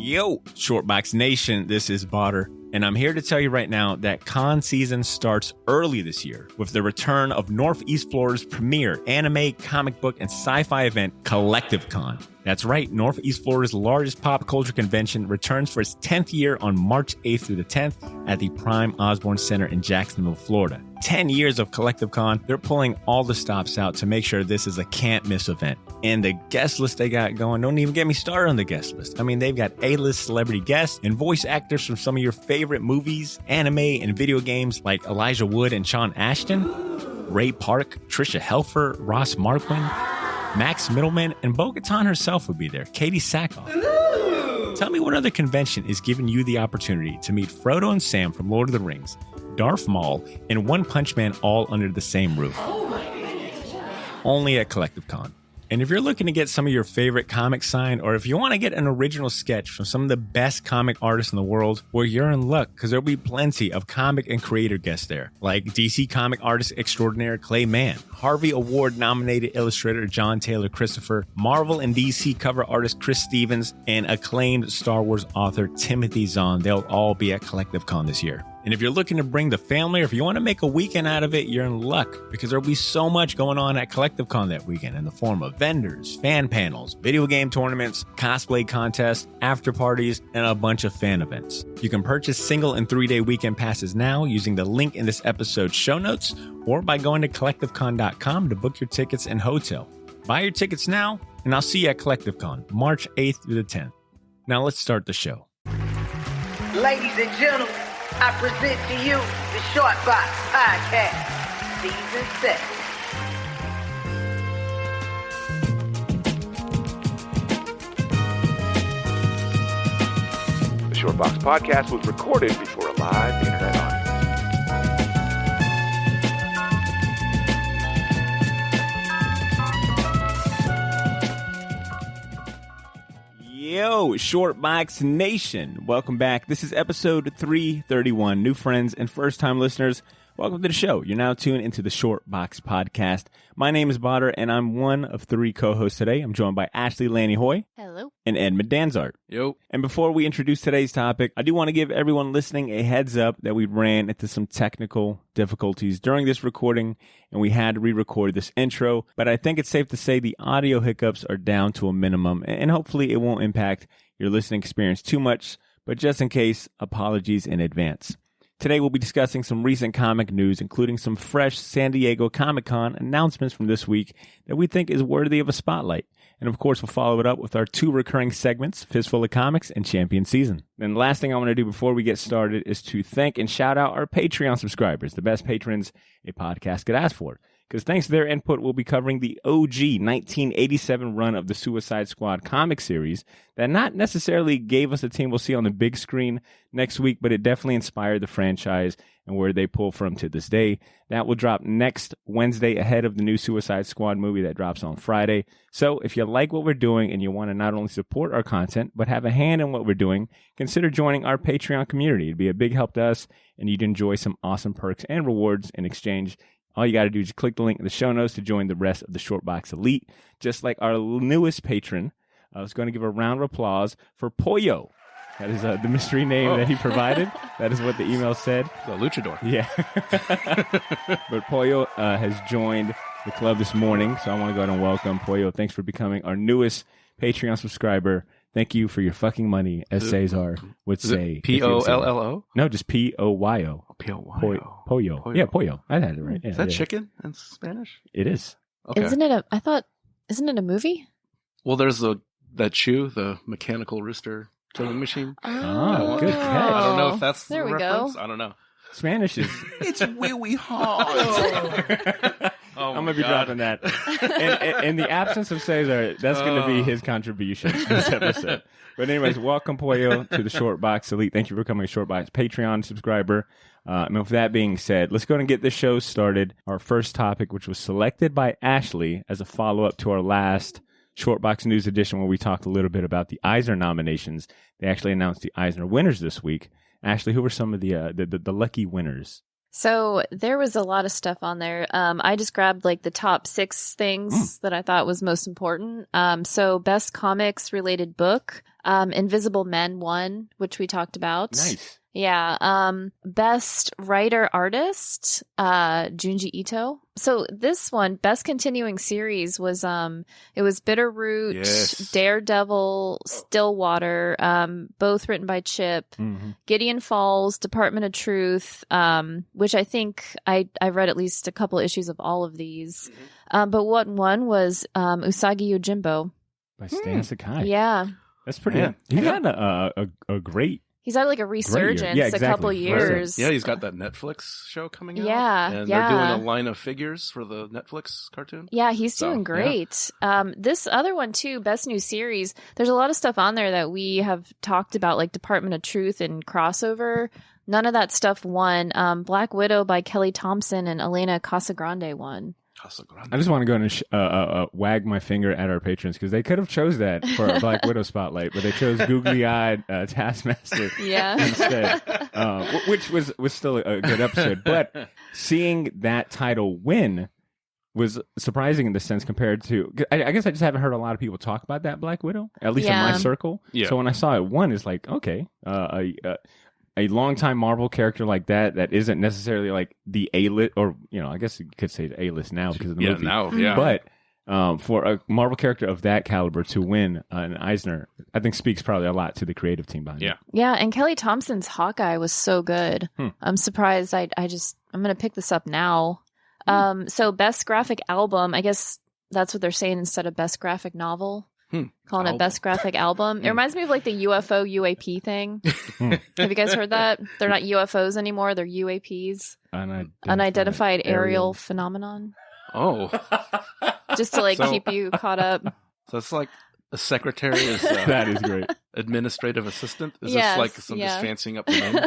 Yo, Shortbox Nation, this is Botter, and I'm here to tell you right now that con season starts early this year with the return of Northeast Florida's premier anime, comic book, and sci-fi event, Collective Con. That's right, Northeast Florida's largest pop culture convention returns for its 10th year on March 8th through the 10th at the Prime Osborne Center in Jacksonville, Florida. 10 years of Collective Con, they're pulling all the stops out to make sure this is a can't-miss event. And the guest list they got going, don't even get me started on the guest list. I mean, they've got A-list celebrity guests and voice actors from some of your favorite movies, anime, and video games like Elijah Wood and Sean Ashton, Ray Park, Trisha Helfer, Ross Marquand, Max Middleman, and Bo-Katan herself will be there, Katie Sackhoff. Tell me what other convention is giving you the opportunity to meet Frodo and Sam from Lord of the Rings, Darth Maul, and One Punch Man all under the same roof. Only at Collective Con. And if you're looking to get some of your favorite comics signed, or if you want to get an original sketch from some of the best comic artists in the world, well, you're in luck, because there'll be plenty of comic and creator guests there, like DC comic artist extraordinaire Clay Mann, Harvey Award-nominated illustrator John Taylor Christopher, Marvel and DC cover artist Chris Stevens, and acclaimed Star Wars author Timothy Zahn. They'll all be at Collective Con this year. And if you're looking to bring the family, or if you want to make a weekend out of it, you're in luck, because there'll be so much going on at Collective Con that weekend in the form of vendors, fan panels, video game tournaments, cosplay contests, after parties, and a bunch of fan events. You can purchase single and 3-day weekend passes now using the link in this episode's show notes, or by going to collectivecon.com to book your tickets and hotel. Buy your tickets now, and I'll see you at Collective Con, March 8th through the 10th. Now let's start the show. Ladies and gentlemen, I present to you the Short Box Podcast, Season 7. The Short Box Podcast was recorded before a live internet audience. Yo, Shortbox Nation. Welcome back. This is episode 331. New friends and first-time listeners, welcome to the show. You're now tuned into the Shortbox Podcast. My name is Botter, and I'm one of 3 co-hosts today. I'm joined by Ashley Lanny Hoy. Hello. And Edmund Danzart. Yo. And before we introduce today's topic, I do want to give everyone listening a heads up that we ran into some technical difficulties during this recording, and we had to re-record this intro. But I think it's safe to say the audio hiccups are down to a minimum, and hopefully it won't impact your listening experience too much. But just in case, apologies in advance. Today we'll be discussing some recent comic news, including some fresh San Diego Comic-Con announcements from this week that we think is worthy of a spotlight. And of course, we'll follow it up with our 2 recurring segments, Fistful of Comics and Champion Season. And the last thing I want to do before we get started is to thank and shout out our Patreon subscribers, the best patrons a podcast could ask for. Because thanks to their input, we'll be covering the OG 1987 run of the Suicide Squad comic series that not necessarily gave us a team we'll see on the big screen next week, but it definitely inspired the franchise and where they pull from to this day. That will drop next Wednesday ahead of the new Suicide Squad movie that drops on Friday. So if you like what we're doing and you want to not only support our content, but have a hand in what we're doing, consider joining our Patreon community. It'd be a big help to us, and you'd enjoy some awesome perks and rewards in exchange. All you got to do is click the link in the show notes to join the rest of the Shortbox Elite. Just like our newest patron, I was going to give a round of applause for Pollo. That is the mystery name that he provided. That is what the email said. The luchador. Yeah. But Pollo has joined the club this morning, so I want to go ahead and welcome Pollo. Thanks for becoming our newest Patreon subscriber. Thank you for your fucking money, as Cesar would say. P-O-L-L-O? No, just P-O-Y-O. P-O-Y-O. Pollo. Yeah, Pollo. I had it right. Yeah, is that chicken in Spanish? It is. Okay. Isn't it a movie? Well, there's that shoe, the mechanical rooster killing machine. Oh, good catch. I don't know if that's There the we reference. go. I don't know. Spanish is... It's really hard. I'm going to be dropping that. In the absence of Cesar, that's going to be his contribution to this episode. But anyways, welcome, Pollo, to the Shortbox Elite. Thank you for becoming a Shortbox Patreon subscriber. And with that being said, let's go ahead and get this show started. Our first topic, which was selected by Ashley as a follow-up to our last Shortbox News edition, where we talked a little bit about the Eisner nominations. They actually announced the Eisner winners this week. Ashley, who were some of the lucky winners? So there was a lot of stuff on there. I just grabbed like the top 6 things that I thought was most important. So best comics related book. Invisible Men won, which we talked about. Nice. Yeah. Best writer artist, Junji Ito. So this one, best continuing series was it was Bitterroot, Yes. Daredevil, Stillwater, both written by Chip. Mm-hmm. Gideon Falls, Department of Truth, which I think I read at least a couple issues of all of these. But what one was Usagi Yojimbo. By Stan Sakai. Yeah. That's pretty. Man. He had a great. He's had like a resurgence Yeah, a exactly. couple years. Yeah, he's got that Netflix show coming out. Yeah, And yeah. they're doing a line of figures for the Netflix cartoon. Yeah, he's So, doing great. This other one too, Best New Series. There's a lot of stuff on there that we have talked about, like Department of Truth and crossover. None of that stuff won. Black Widow by Kelly Thompson and Elena Casagrande won. Casagrande. I just want to go and wag my finger at our patrons because they could have chose that for a Black Widow spotlight, but they chose googly-eyed Taskmaster Yeah. instead, which was still a good episode. But seeing that title win was surprising in the sense compared to. I guess I just haven't heard a lot of people talk about that Black Widow, at least in Yeah. my circle. Yeah. So when I saw it won, it's like, okay, a longtime Marvel character like that isn't necessarily like the A-list, or, I guess you could say the A-list now because of the movie. Now, yeah. But for a Marvel character of that caliber to win an Eisner, I think speaks probably a lot to the creative team behind it. Yeah, and Kelly Thompson's Hawkeye was so good. I'm surprised. I'm going to pick this up now. So Best Graphic Album, I guess that's what they're saying instead of Best Graphic Novel. Calling it Best Graphic Album. It reminds me of like the UFO UAP thing. Have you guys heard that? They're not UFOs anymore. They're UAPs. Unidentified Aerial Phenomenon. Oh. Just to keep you caught up. So it's like a secretary is That is great. administrative assistant? Is Yes, this like some yeah. just fancying up the name?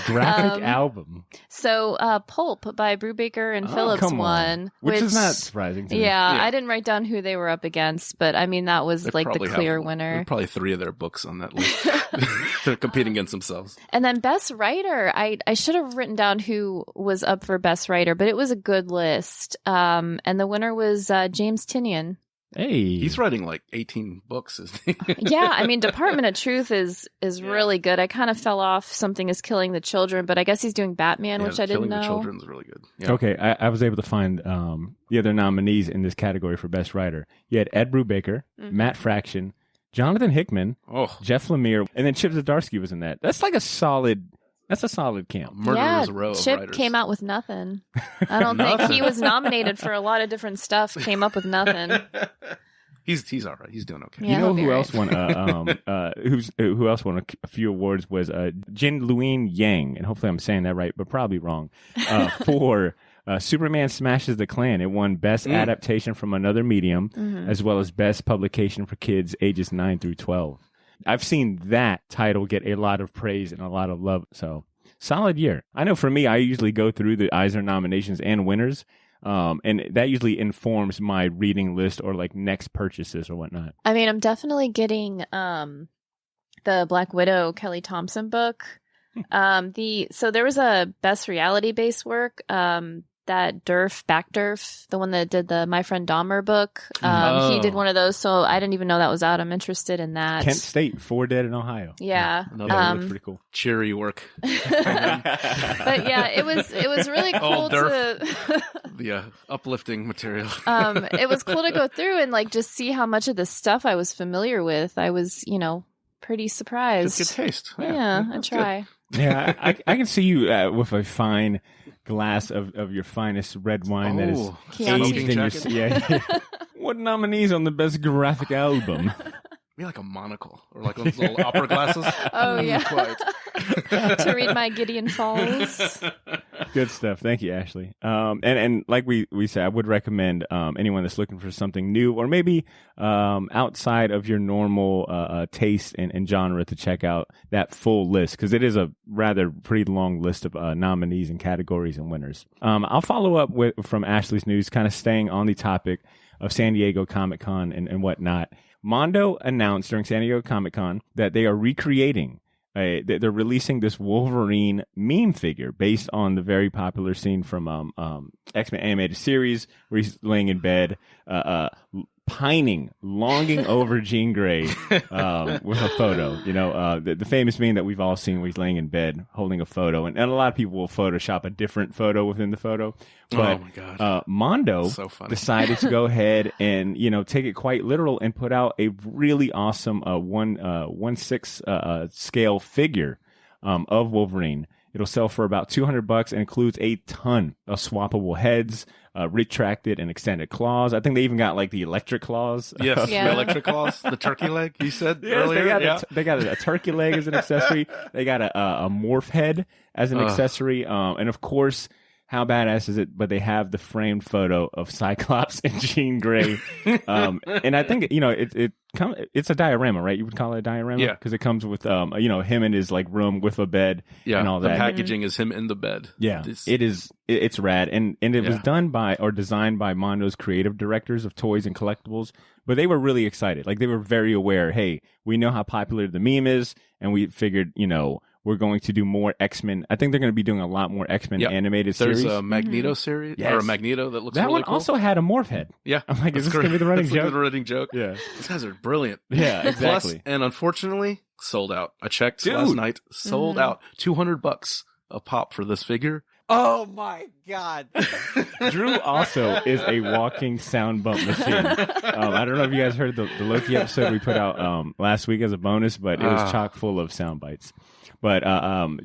Graphic album. So Pulp by Brubaker and Phillips come on. won. Which is not surprising to me. Yeah, Yeah. I didn't write down who they were up against, but I mean, that was They like the probably clear have- winner. There's probably 3 of their books on that list. They're competing against themselves. And then Best Writer, I should have written down who was up for Best Writer, but it was a good list. And the winner was James Tynion. Hey. He's writing like 18 books, isn't he? Yeah, I mean, Department of Truth is really good. I kind of fell off Something is Killing the Children, but I guess he's doing Batman, which I didn't Killing know. the Children's really good. Yeah. Okay, I was able to find the other nominees in this category for Best Writer. You had Ed Brubaker, Matt Fraction, Jonathan Hickman, Oh, Jeff Lemire, and then Chip Zdarsky was in that. That's like a solid count. Murderer's Row of Chip writers. came out with nothing. I don't think he was nominated for a lot of different stuff. Came up with nothing. He's all right. He's doing okay. Yeah, You know he'll be who all else won? Who else won a few awards was Jin Luin Yang, and hopefully I'm saying that right, but probably wrong. For Superman Smashes the Klan, it won Best Adaptation from Another Medium, as well as Best Publication for Kids ages 9 through 12. I've seen that title get a lot of praise and a lot of love. So solid year. I know for me, I usually go through the Eisner nominations and winners. And that usually informs my reading list or like next purchases or whatnot. I mean, I'm definitely getting the Black Widow Kelly Thompson book. So there was a Best Reality Based work. That Back Durf, the one that did the My Friend Dahmer book. He did one of those, so I didn't even know that was out. I'm interested in that. Kent State, 4 Dead in Ohio. Yeah. That looks pretty cool. Cheery work. But yeah, it was really cool to The uplifting material. it was cool to go through and like just see how much of the stuff I was familiar with. I was, pretty surprised. Just good taste. Yeah, I that's try. Yeah, I can see you with a fine glass of your finest red wine that is Oh, Chianti. aged in your... jacket? Yeah. What nominees on the Best Graphic Album? Maybe like a monocle or like those little opera glasses. Oh, yeah. Quite. To read my Gideon Falls. Good stuff. Thank you, Ashley. And like we said, I would recommend anyone that's looking for something new or maybe outside of your normal taste and genre to check out that full list because it is a rather pretty long list of nominees and categories and winners. I'll follow up from Ashley's news, kind of staying on the topic of San Diego Comic-Con and whatnot. Mondo announced during San Diego Comic-Con that they are recreating they're releasing this Wolverine meme figure based on the very popular scene from X-Men animated series where he's laying in bed, pining, longing over Jean Grey with a photo. You know, the famous meme that we've all seen where he's laying in bed holding a photo. And a lot of people will Photoshop a different photo within the photo. But oh my God. Mondo So funny. decided to go ahead and, you know, take it quite literal and put out a really awesome 1/6 scale figure of Wolverine. It'll sell for about $200 and includes a ton of swappable heads, retracted and extended claws. I think they even got like the electric claws. Yes, Yeah. the electric claws, the turkey leg. You said Yes, earlier. they got a turkey leg as an accessory. They got a morph head as an accessory, and of course, how badass is it? But they have the framed photo of Cyclops and Jean Grey, and I think you know it's a diorama, right? You would call it a diorama, Yeah. because it comes with you know, him in his like room with a bed, and all the that. packaging is him in the bed. Yeah, it's rad, and it was done by or designed by Mondo's creative directors of toys and collectibles. But they were really excited, like they were very aware. Hey, we know how popular the meme is, and we figured, you know, we're going to do more X-Men. I think they're going to be doing a lot more X-Men animated series. There's a Magneto series, Yes. or a Magneto that looks that really one cool. also had a morph head. Yeah, I'm like, is that's this going to be the running That's joke? the running joke. Yeah, These guys are brilliant. yeah, exactly. Plus, and unfortunately, sold out. I checked Dude. last night. Sold out. $200 a pop for this figure. Oh my God. Drew also is a walking sound bump machine. I don't know if you guys heard the Loki episode we put out last week as a bonus, but it was chock full of sound bites. But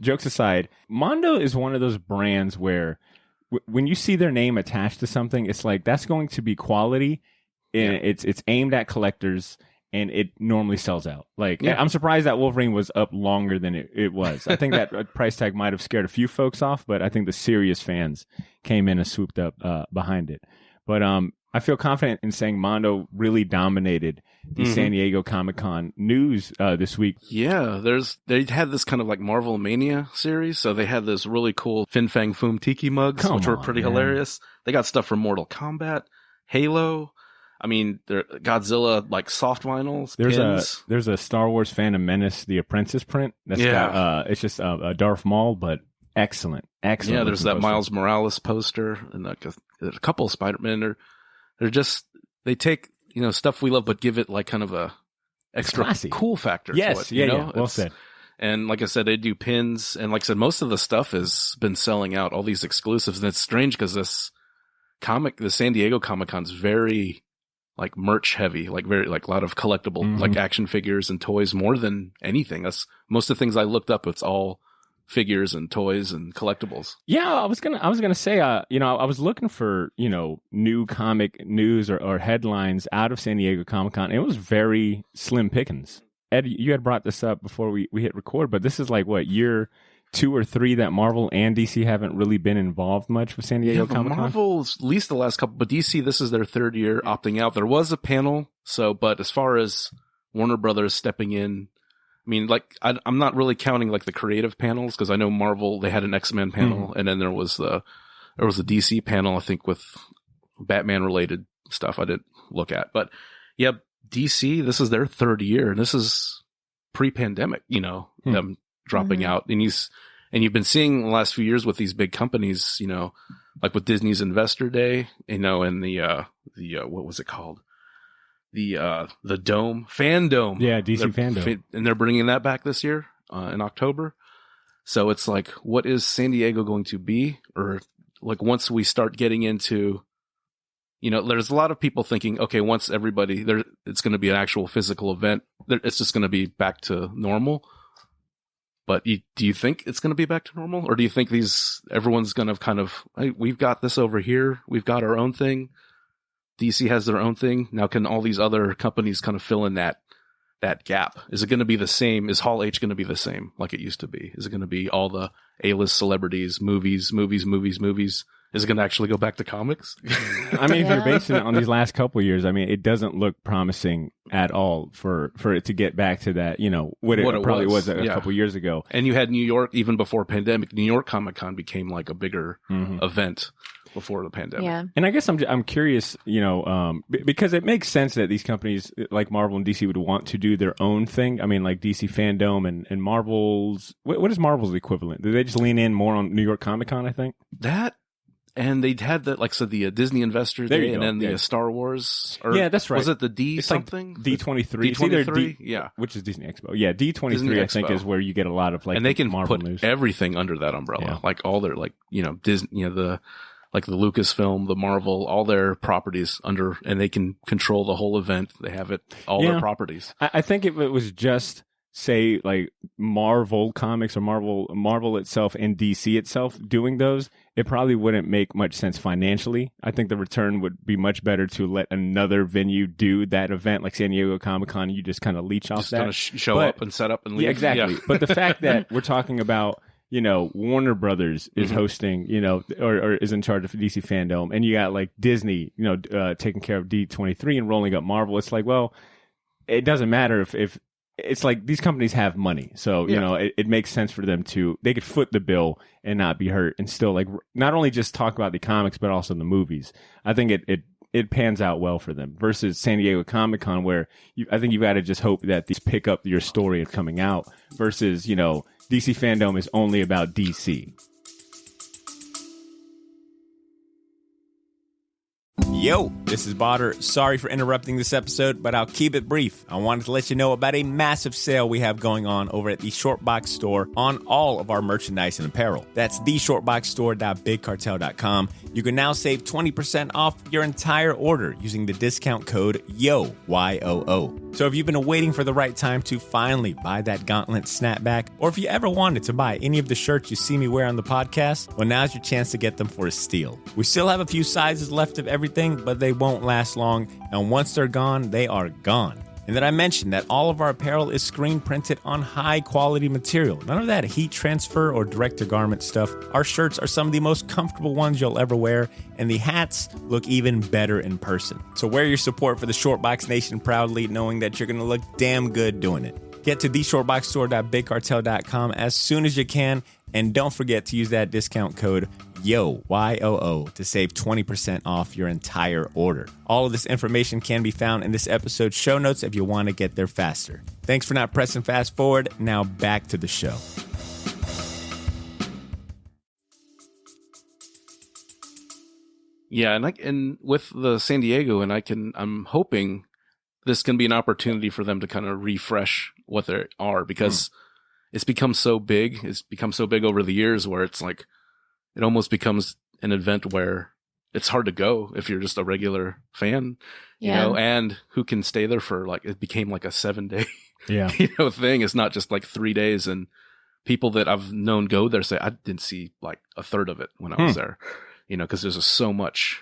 jokes aside, Mondo is one of those brands where when you see their name attached to something, it's like that's going to be quality, and it's aimed at collectors, and it normally sells out. Like, I'm surprised that Wolverine was up longer than it was. I think that price tag might have scared a few folks off, but I think the serious fans came in and swooped up behind it. But I feel confident in saying Mondo really dominated the San Diego Comic-Con news this week. Yeah, they had this kind of like Marvel Mania series, so they had this really cool Fin Fang Foom Tiki mugs, which were pretty hilarious. They got stuff from Mortal Kombat, Halo. I mean, Godzilla like soft vinyls. There's a Star Wars Phantom Menace The Apprentice print. That's got, it's just a Darth Maul, but excellent. Yeah, there's that poster. Miles Morales poster and like a couple of Spider-Man. They take, you know, stuff we love, but give it like kind of a extra classy. Cool factor. Yes, to it, you know? yeah. Well said. And like I said, they do pins, and like I said, most of the stuff has been selling out. All these exclusives, and it's strange because the San Diego Comic-Con is very like merch heavy, like very like a lot of collectible like action figures and toys more than anything. That's most of the things I looked up. It's all figures and toys and collectibles. Yeah, I was gonna say, you know, I was looking for, you know, new comic news or headlines out of San Diego Comic-Con. It was very slim pickings. Ed, you had brought this up before we hit record, but this is like what, year 2 or 3 that Marvel and DC haven't really been involved much with San Diego Comic-Con. Marvel's at least the last couple, but DC, this is their 3rd year opting out. There was a panel, but as far as Warner Brothers stepping in, I mean, like, I'm not really counting like the creative panels, because I know Marvel, they had an X-Men panel, and then there was a DC panel, I think, with Batman related stuff I didn't look at. But yeah, DC, this is their 3rd year, and this is pre-pandemic, you know, them dropping out. And you've been seeing the last few years with these big companies, you know, like with Disney's Investor Day, you know, and the what was it called? The Dome, Fan Dome. Yeah, DC Fan Dome. And they're bringing that back this year in October. So it's like, what is San Diego going to be? Or like once we start getting into, you know, there's a lot of people thinking, okay, once everybody there, it's going to be an actual physical event. It's just going to be back to normal. But do you think it's going to be back to normal? Or do you think everyone's going to kind of, hey, we've got this over here. We've got our own thing. DC has their own thing. Now can all these other companies kind of fill in that gap? Is it going to be the same? Is Hall H going to be the same like it used to be? Is it going to be all the A-list celebrities, movies? Is it going to actually go back to comics? I mean, if you're basing it on these last couple of years, I mean, it doesn't look promising at all for it to get back to that, you know, what it probably was a couple of years ago. And you had New York, even before pandemic, New York Comic-Con became like a bigger event before the pandemic. Yeah. And I guess I'm curious, you know, because it makes sense that these companies like Marvel and DC would want to do their own thing. I mean, like DC Fandom and Marvel's, what is Marvel's equivalent? Do they just lean in more on New York Comic-Con, I think? That And they had the, like, so the Disney Investor There you Day and go. then the Yeah. Star Wars. Or Yeah, that's right. Was it the D It's something? like D23. It's either D23? D, Yeah. which is Disney Expo. Yeah, D23 Disney I think Expo. is where you get a lot of like and they can Marvel put news. everything under that umbrella. Yeah. Like all their, like, Disney, the Lucasfilm, the Marvel, all their properties under, and they can control the whole event. They have it, all their properties. I think if it was just say like Marvel Comics or Marvel itself and DC itself doing those, it probably wouldn't make much sense financially. I think the return would be much better to let another venue do that event, like San Diego Comic-Con. You just kind of leech off Just that. kind of show up and set up and leave. Yeah, exactly. Yeah. But the fact that we're talking about, Warner Brothers is hosting, or is in charge of DC Fandom, and you got like Disney, taking care of D23 and rolling up Marvel. It's like, well, it doesn't matter if it's like these companies have money. So, it makes sense for them they could foot the bill and not be hurt and still like not only just talk about the comics, but also the movies. I think it pans out well for them versus San Diego Comic-Con where I think you've got to just hope that these pick up your story of coming out versus, DC Fandom is only about DC. Yo, this is Botter. Sorry for interrupting this episode, but I'll keep it brief. I wanted to let you know about a massive sale we have going on over at the Shortbox store on all of our merchandise and apparel. That's theshortboxstore.bigcartel.com. You can now save 20% off your entire order using the discount code YOO, Y-O-O. So if you've been waiting for the right time to finally buy that gauntlet snapback, or if you ever wanted to buy any of the shirts you see me wear on the podcast, well, now's your chance to get them for a steal. We still have a few sizes left of everything, but they won't last long, and once they're gone, they are gone. And then I mentioned that all of our apparel is screen printed on high quality material. None of that heat transfer or direct to garment stuff. Our shirts are some of the most comfortable ones you'll ever wear, and the hats look even better in person. So wear your support for the Shortbox Nation proudly, knowing that you're going to look damn good doing it. Get to theshortboxstore.bigcartel.com as soon as you can, and don't forget to use that discount code YOO, Y-O-O, to save 20% off your entire order. All of this information can be found in this episode's show notes if you want to get there faster. Thanks for not pressing fast forward. Now back to the show. Yeah, and with the San Diego, I'm hoping this can be an opportunity for them to kind of refresh what they are, because it's become so big. It's become so big over the years where it's like, it almost becomes an event where it's hard to go if you're just a regular fan, and who can stay there for like, it became like a 7-day, thing. It's not just like 3 days. And people that I've known go there say, I didn't see like a third of it when I was there, because there's just so much,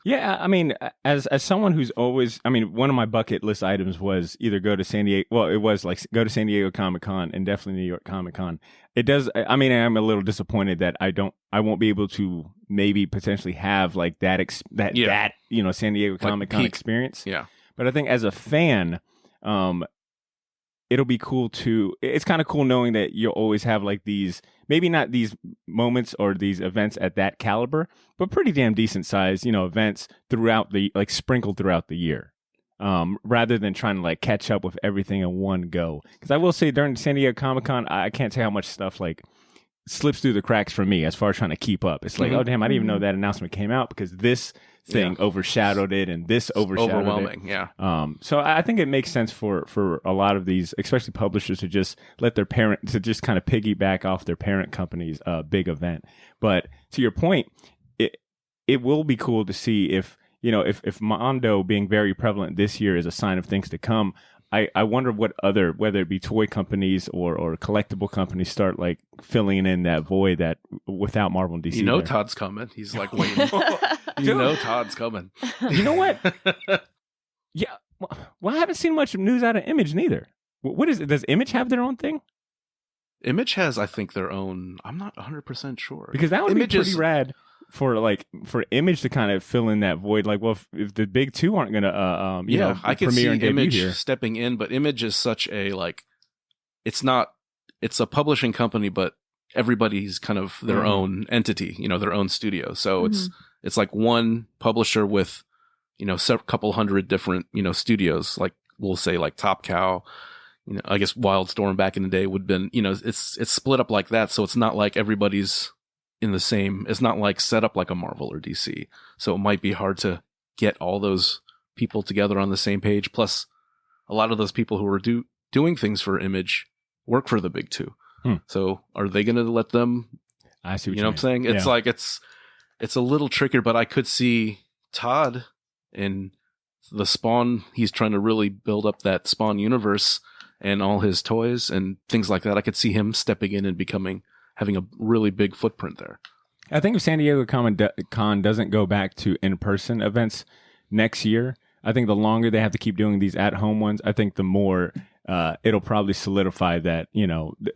Yeah, I mean, as someone who's always, one of my bucket list items was either go to San Diego. Well, it was like go to San Diego Comic-Con and definitely New York Comic-Con. It does. I'm a little disappointed that I won't be able to maybe potentially have like that San Diego Comic-Con experience. Yeah. But I think as a fan, it'll be cool it's kind of cool knowing that you'll always have like these, maybe not these moments or these events at that caliber, but pretty damn decent size, events throughout sprinkled throughout the year. Rather than trying to like catch up with everything in one go. Because I will say during San Diego Comic-Con, I can't say how much stuff like slips through the cracks for me as far as trying to keep up. It's like, oh damn, I didn't even know that announcement came out because this thing overshadowed it and this overshadowed overwhelming, it. So I think it makes sense for a lot of these, especially publishers, to just let their parent, to just kind of piggyback off their parent company's big event. But to your point, it will be cool to see if Mondo being very prevalent this year is a sign of things to come. I wonder what other, whether it be toy companies or collectible companies, start like filling in that void that without Marvel and DC. Todd's coming. He's like waiting. Todd's coming. You know what? Yeah. Well, I haven't seen much news out of Image neither. What is it? Does Image have their own thing? Image has, I think, their own. I'm not 100% sure. Because that would be pretty rad for Image to kind of fill in that void. Like, well, if the big two aren't going to, I can see and Image here. stepping in, but Image is such a it's a publishing company, but everybody's kind of their own entity, their own studio. So it's like one publisher with, a couple hundred different, studios. Like we'll say like Top Cow. I guess Wildstorm back in the day would have been, it's split up like that. So it's not like everybody's in the same. It's not like set up like a Marvel or DC, so it might be hard to get all those people together on the same page. Plus, a lot of those people who are doing things for Image work for the big two. So are they going to let them? I see. What I'm saying? It's like it's a little trickier, but I could see Todd in the Spawn. He's trying to really build up that Spawn universe and all his toys and things like that. I could see him stepping in and having a really big footprint there. I think if San Diego Con doesn't go back to in-person events next year, I think the longer they have to keep doing these at-home ones, I think the more it'll probably solidify that,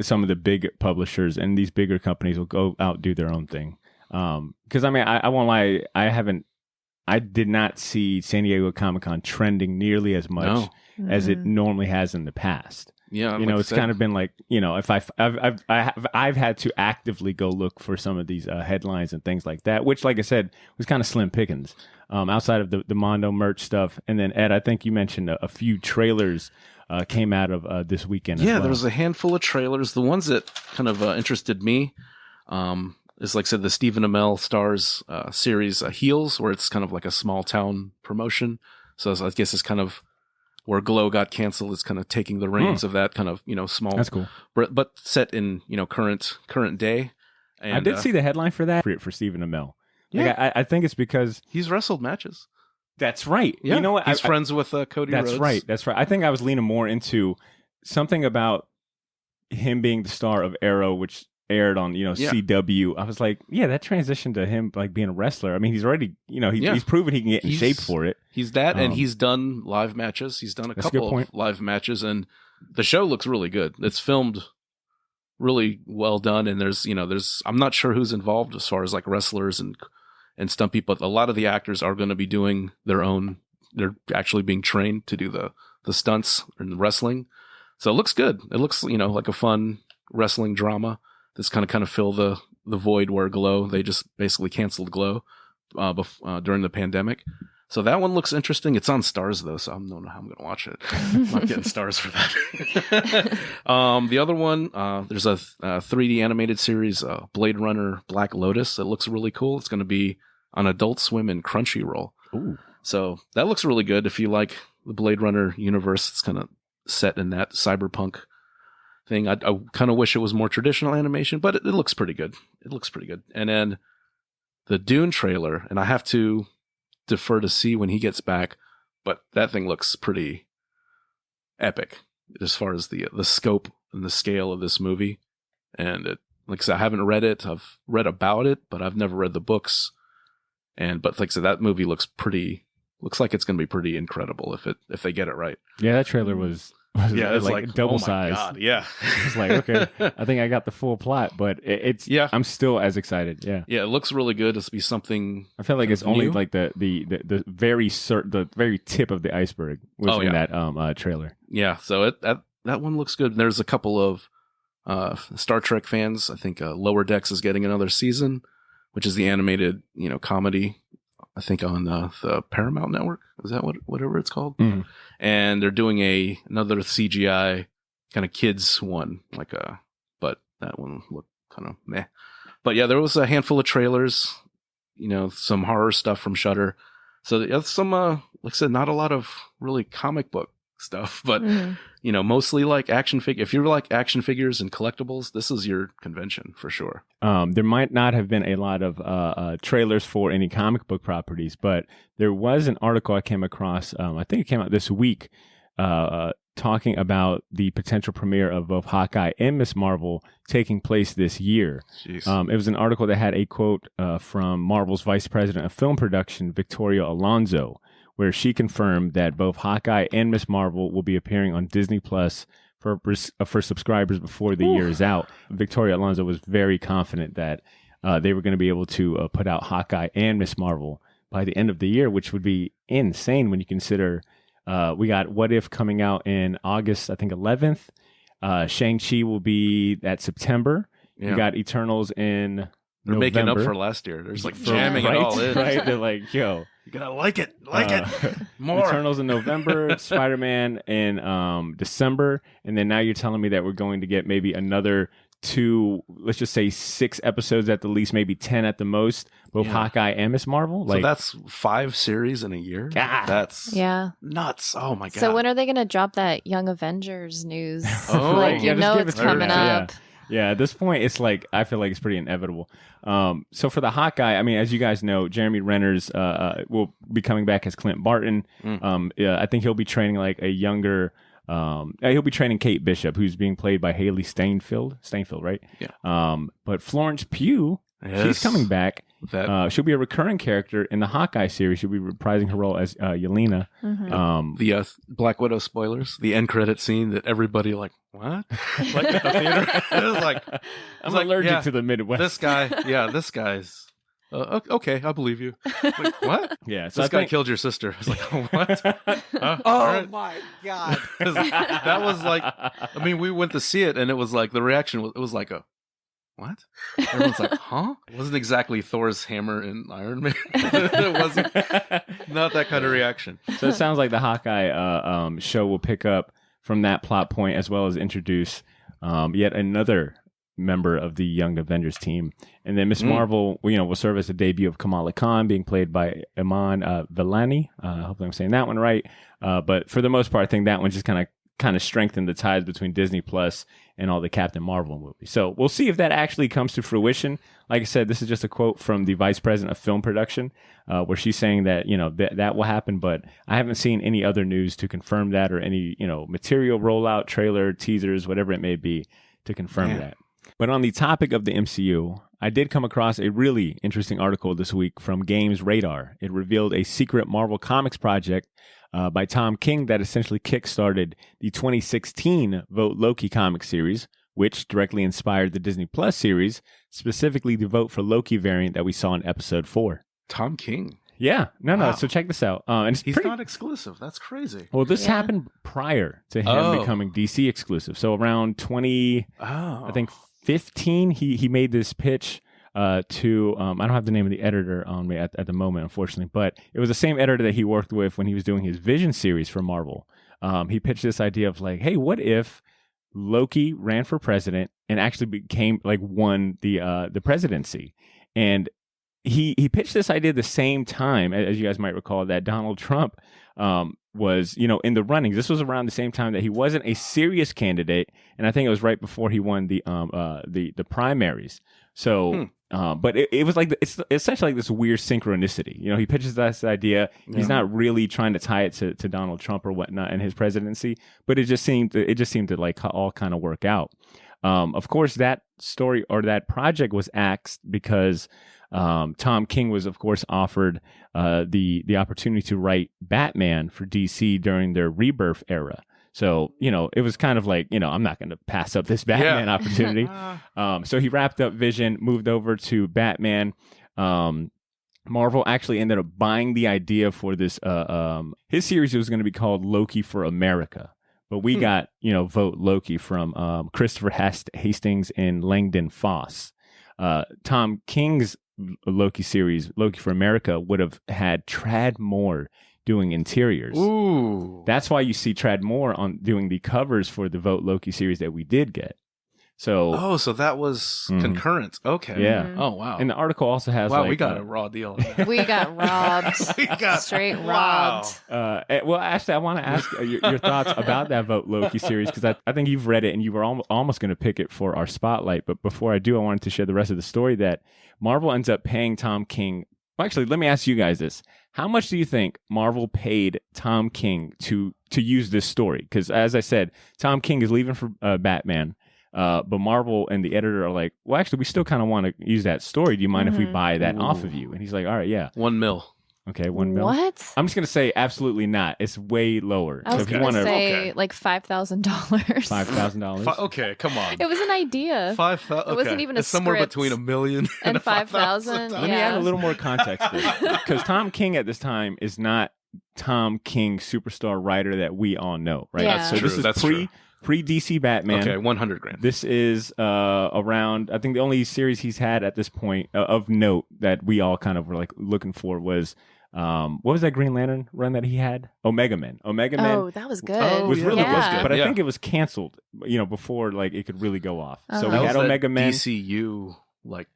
some of the big publishers and these bigger companies will go out do their own thing. Because I won't lie, I did not see San Diego Comic-Con trending nearly as much as it normally has in the past. Yeah, it's kind of been like, if I've had to actively go look for some of these headlines and things like that, which, like I said, was kind of slim pickings outside of the Mondo merch stuff. And then Ed, I think you mentioned a few trailers came out of this weekend. Yeah, as well. There was a handful of trailers. The ones that kind of interested me is, like I said, the Stephen Amell stars series Heels, where it's kind of like a small town promotion. So I guess it's kind of where Glow got canceled. It's kind of taking the reins of that kind of small. That's cool, but set in current day. And I did see the headline for that for Stephen Amell. Yeah, like, I think it's because he's wrestled matches. That's right. Yeah. You know what? He's friends with Cody That's Rhodes. That's right. I think I was leaning more into something about him being the star of Arrow, which aired on CW. I was like, that transition to him like being a wrestler. I mean, he's already he's proven he can get in shape for it. He's that, and he's done live matches. He's done a couple of live matches, and the show looks really good. It's filmed really well done, and there's I'm not sure who's involved as far as like wrestlers and stunt people, but a lot of the actors are going to be doing their own. They're actually being trained to do the stunts and the wrestling. So it looks good. It looks, like a fun wrestling drama that's kind of fill the void where Glow, they just basically canceled Glow during the pandemic. So that one looks interesting. It's on Stars though, so I don't know how I'm going to watch it. I'm not getting Stars for that. The other one, there's a 3D animated series, Blade Runner Black Lotus. It looks really cool. It's going to be on Adult Swim and Crunchyroll. Ooh. So that looks really good. If you like the Blade Runner universe, it's kind of set in that cyberpunk thing. I kind of wish it was more traditional animation, but it looks pretty good. It looks pretty good. And then the Dune trailer, and I have to defer to see when he gets back, but that thing looks pretty epic as far as the scope and the scale of this movie. And like I said, I haven't read it. I've read about it, but I've never read the books. But like I said, that movie looks like it's going to be pretty incredible if they get it right. Yeah, that trailer was it's like double size. God, yeah. It's like, okay, I think I got the full plot, but it's I'm still as excited. Yeah. Yeah, it looks really good. It's be something. I feel like it's only like the very the very tip of the iceberg within that trailer. Yeah, so that one looks good. There's a couple of Star Trek fans. I think Lower Decks is getting another season, which is the animated comedy. I think on the Paramount Network. Is that whatever it's called? Mm-hmm. And they're doing another CGI kind of kids one, but that one looked kind of meh. But yeah, there was a handful of trailers, some horror stuff from Shudder. So some, like I said, not a lot of really comic book stuff, but mostly like action figure. If you like action figures and collectibles, this is your convention for sure. There might not have been a lot of trailers for any comic book properties, but there was an article I came across. I think it came out this week, talking about the potential premiere of both Hawkeye and Ms. Marvel taking place this year. It was an article that had a quote from Marvel's Vice President of Film Production, Victoria Alonso, where she confirmed that both Hawkeye and Ms. Marvel will be appearing on Disney Plus for subscribers before the year is out. Victoria Alonso was very confident that they were going to be able to put out Hawkeye and Ms. Marvel by the end of the year, which would be insane when you consider we got What If coming out in August, I think 11th. Shang-Chi will be that September. Yeah. We got Eternals in They're making up November. for last year. They're just like Yeah. jamming it all in. Right? They're like, yo, You gotta like it more. Eternals in November, Spider-Man in December, and then now you're telling me that we're going to get maybe another 2, let's just say 6 episodes at the least, maybe 10 at the most, both Yeah. Hawkeye and Miss Marvel. So that's 5 series in a year. God. That's Yeah. nuts. Oh my god. So when are they going to drop that Young Avengers news? Oh, like, yeah, you just know give it's it to her coming now. up. Yeah, at this point, it's like, I feel like it's pretty inevitable. So for the Hawkeye, I mean, as you guys know, Jeremy Renner's will be coming back as Clint Barton. I think he'll be training like a younger, he'll be training Kate Bishop, who's being played by Haley Steinfeld, right? Yeah. But Florence Pugh, she's coming back. She'll be a recurring character in the Hawkeye series. She'll be reprising her role as Yelena. Mm-hmm. The Black Widow spoilers, the end credit scene that everybody like, what? Like at the theater. It was like, I'm like, allergic yeah, to the Midwest. this guy's. Okay, I'll believe you. Like, what? Yeah, so This I guy think, killed your sister. I was like, oh, what? All Oh right. my god. That was like, I mean, we went to see it, and it was like the reaction was, it was like a, what? Everyone's like, huh? It wasn't exactly Thor's hammer in Iron Man. It wasn't not that kind of reaction. So it sounds like the Hawkeye show will pick up from that plot point as well as introduce yet another member of the Young Avengers team. And then Miss Marvel, will serve as the debut of Kamala Khan, being played by Iman Vellani. Hopefully I'm saying that one right. But for the most part, I think that one just kind of strengthened the ties between Disney Plus and all the Captain Marvel movies. So we'll see if that actually comes to fruition. Like I said, this is just a quote from the vice president of film production, where she's saying that, that will happen, but I haven't seen any other news to confirm that or any, material rollout, trailer, teasers, whatever it may be to confirm that. But on the topic of the MCU, I did come across a really interesting article this week from Games Radar. It revealed a secret Marvel Comics project by Tom King that essentially kickstarted the 2016 Vote Loki comic series, which directly inspired the Disney Plus series, specifically the Vote for Loki variant that we saw in episode 4. Tom King. Yeah, no. Wow. So check this out. And it's He's pretty, not exclusive. That's crazy. well, this Yeah. happened prior to him becoming DC exclusive. So around 2015, he made this pitch to I don't have the name of the editor on me at the moment, unfortunately, but it was the same editor that he worked with when he was doing his Vision series for Marvel. He pitched this idea of like, hey, what if Loki ran for president and actually won the presidency? And he pitched this idea the same time, as you guys might recall, that Donald Trump was, in the runnings. This was around the same time that he wasn't a serious candidate, and I think it was right before he won the primaries. So, but it was like it's essentially like this weird synchronicity. He pitches this idea. He's not really trying to tie it to Donald Trump or whatnot and his presidency, but it just seemed to like all kind of work out. Of course, that story or that project was axed because Tom King was, of course, offered the opportunity to write Batman for DC during their Rebirth era. So, it was kind of like, I'm not going to pass up this Batman opportunity. So he wrapped up Vision, moved over to Batman. Marvel actually ended up buying the idea for this. His series was going to be called Loki for America. But we got, Vote Loki from Christopher Hastings and Langdon Foss. Tom King's Loki series, Loki for America, would have had Trad Moore doing interiors. Ooh. That's why you see Trad Moore on doing the covers for the Vote Loki series that we did get. So, so that was concurrent. Okay. Yeah. Oh, wow. And the article also has we got a raw deal. We got robbed. Straight robbed. Well, Ashley, I want to ask your thoughts about that Vote Loki series, because I think you've read it and you were almost going to pick it for our spotlight. But before I do, I wanted to share the rest of the story that Marvel ends up paying Tom King. Well, actually, let me ask you guys this. How much do you think Marvel paid Tom King to use this story? Because as I said, Tom King is leaving for Batman. But Marvel and the editor are like, well, actually, we still kind of want to use that story. Do you mind if we buy that off of you? And he's like, all right, yeah. $1 million. Okay, $1 million. What? I'm just going to say absolutely not. It's way lower. I was if you going to wanna- say like $5,000. $5,000. Okay, come on. It was an idea. 5,000. It wasn't even a It's somewhere script. between $1 million And 5,000. Let me add a little more context because Tom King at this time is not Tom King superstar writer that we all know, right? Yeah. So this is That's pre pre-DC Batman. Okay, 100 grand. This is around, I think the only series he's had at this point of note that we all kind of were like looking for was, what was that Green Lantern run that he had? Omega Men. Omega Men. Oh, that was good. Was really yeah. good, but I Yeah. think it was canceled, before like it could really go off. So Uh-huh. we That had was that Omega Men. DCU, like,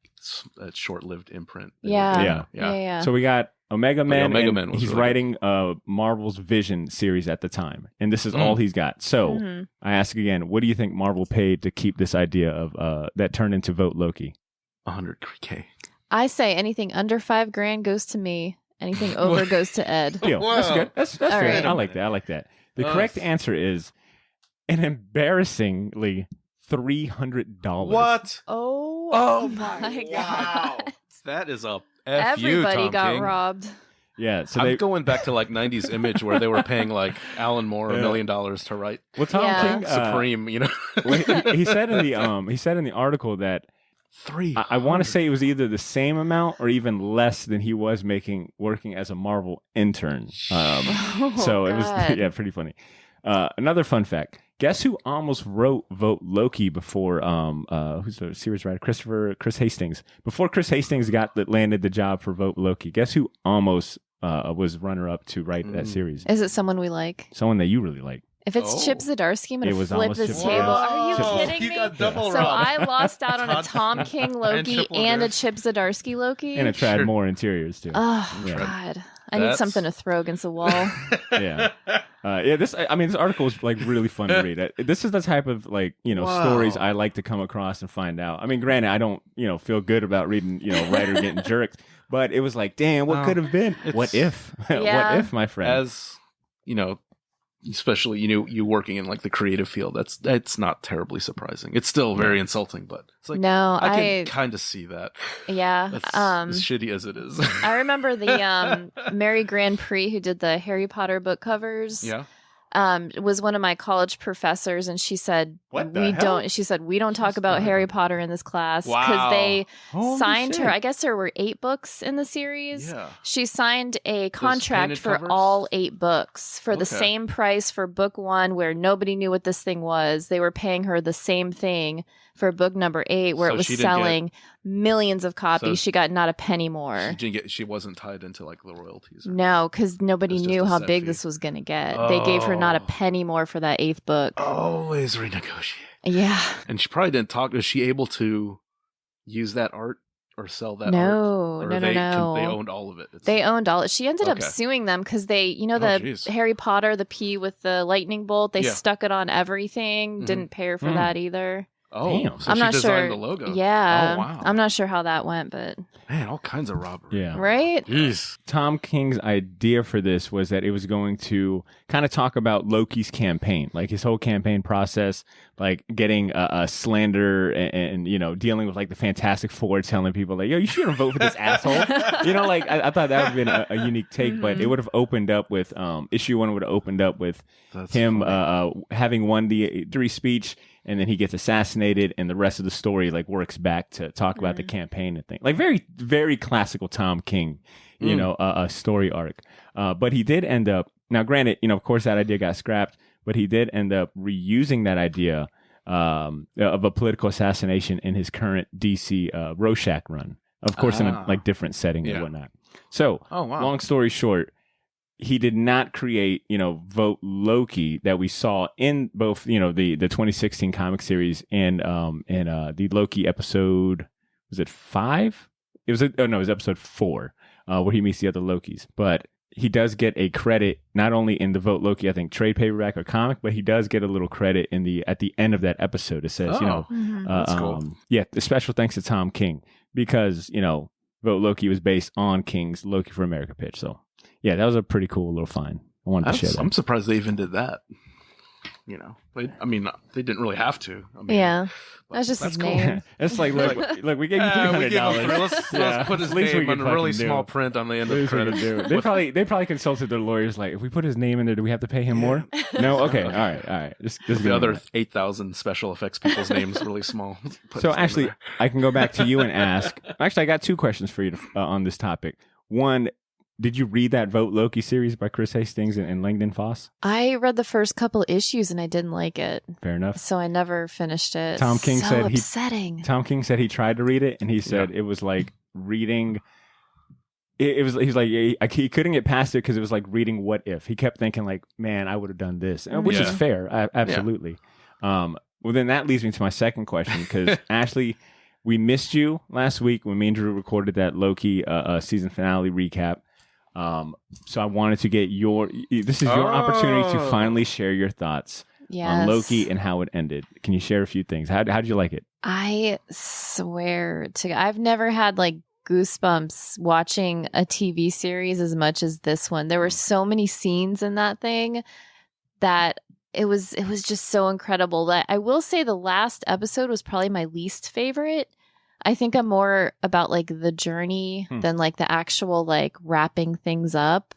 that short-lived imprint. Yeah. Yeah. So we got Omega Man. Omega and Man was he's really writing Marvel's Vision series at the time, and this is all he's got. So Mhm. I ask again, what do you think Marvel paid to keep this idea of that turned into Vote Loki? 100K. I say anything under $5,000 goes to me. Anything over goes to Ed. Deal. That's good. That's All fair. right. I like that. I like that. The correct answer is an embarrassingly $300. What? Oh my wow. God. That is a Everybody Tom got King. robbed. Yeah. So I'm they. going back to like 90s Image where they were paying like Alan Moore $1 million to write Well, Tom Yeah. King. Supreme, you know. He said in the article that I want to say it was either the same amount or even less than he was making working as a Marvel intern. So it was God. pretty funny. Another fun fact: guess who almost wrote Vote Loki before who's the series writer? Chris Hastings. Before Chris Hastings landed the job for Vote Loki, guess who almost was runner up to write that series? Is it someone we like? Someone that you really like. If it's Chip Zdarsky, I'm It going to was flip almost this Chip table. Zdarsky. Are you Whoa, kidding you me? got double So robbed. I lost out on a Tom King Loki triple and a dip. Chip Zdarsky Loki. And it tried more interiors too. Oh, Yeah. God. I need That's- something to throw against the wall. Yeah. This article is like really fun to read. This is the type of like, stories I like to come across and find out. I mean, granted, I don't, feel good about reading, writer getting jerked, but it was like, damn, what could have been? What if? Yeah. What if, my friend? As, especially you working in like the creative field, that's not terribly surprising. It's still very insulting, but it's like No, I can kind of see that. Yeah. That's as shitty as it is. I remember the Mary Grand Prix who did the Harry Potter book covers. Yeah. Was one of my college professors, and she said What the we hell? don't. She said we don't talk about Harry Potter in this class because Wow. they Holy signed shit. her. I guess there were 8 books in the series. Yeah. She signed a contract painted for covers? all 8 books for the Okay. same price for book 1, where nobody knew what this thing was. They were paying her the same thing for book number 8, where So it was she didn't selling millions of copies. So she got not a penny more. She wasn't tied into like the royalties. No, because nobody It's just knew a how set big fee. this was going to get. They gave her not a Oh. penny more for that 8th book. Always renegotiate. Yeah. And she probably didn't talk. Was she able to use that art or sell that No, art? no, Or no, no. They owned all of it. They owned all it. She ended up Okay. suing them because they, the jeez. Harry Potter, the P with the lightning bolt, they Yeah. stuck it on everything. Mhm. Didn't pay her for that either. Oh, Damn. so I'm she not designed sure. the logo. Yeah. Oh, wow. I'm not sure how that went, but Man, all kinds of robbery. Yeah. right? Jeez. Tom King's idea for this was that it was going to kind of talk about Loki's campaign, like his whole campaign process, like getting a slander and dealing with like the Fantastic Four, telling people like, yo, you shouldn't vote for this asshole. I thought that would have been a unique take, but it would have opened up with issue 1 would have opened up with That's him funny. having won the free-speech, and then he gets assassinated, and the rest of the story like works back to talk about the campaign and things. Like very, very classical Tom King, a story arc. But he did end up, now granted, of course that idea got scrapped, but he did end up reusing that idea of a political assassination in his current DC Rorschach run. Of course, in a like different setting and Yeah. whatnot. So, Oh, wow. long story short, he did not create, Vote Loki that we saw in both, the 2016 comic series and the Loki episode. Was it 5? It was it was episode 4, where he meets the other Lokis. But he does get a credit not only in the Vote Loki, I think, trade paperback or comic, but he does get a little credit at the end of that episode. It says, That's cool. the special thanks to Tom King because Vote Loki was based on King's Loki for America pitch. So. Yeah, that was a pretty cool little find. I wanted to share that. I'm surprised they even did that. They didn't really have to. Yeah. but That's just his cool. name. It's like, look, we gave you $300. Let's put his name in really small print on the end of the credits. They probably consulted their lawyers. Like, if we put his name in there, do we have to pay him more? No. Okay. All right. Just The other 8,000 special effects people's names really small. Put So his name actually, there. I can go back to you and ask. Actually, I got 2 questions for you on this topic. One, Did you read that Vote Loki series by Chris Hastings and Langdon Foss? I read the first couple issues and I didn't like it. Fair enough. So I never finished it. Tom King so said upsetting. Tom King said he tried to read it and he said it was like reading. He's like he couldn't get past it because it was like reading What If. He kept thinking like, man, I would have done this, which is fair, absolutely. Well, then that leads me to my second question because Ashley, we missed you last week when me and Drew recorded that Loki season finale recap. So I wanted to get this is your opportunity to finally share your thoughts on Loki and how it ended. Can you share a few things? How did you like it? I swear to God, I've never had like goosebumps watching a TV series as much as this one. There were so many scenes in that thing that it was just so incredible. That I will say the last episode was probably my least favorite. I think I'm more about like the journey than like the actual like wrapping things up.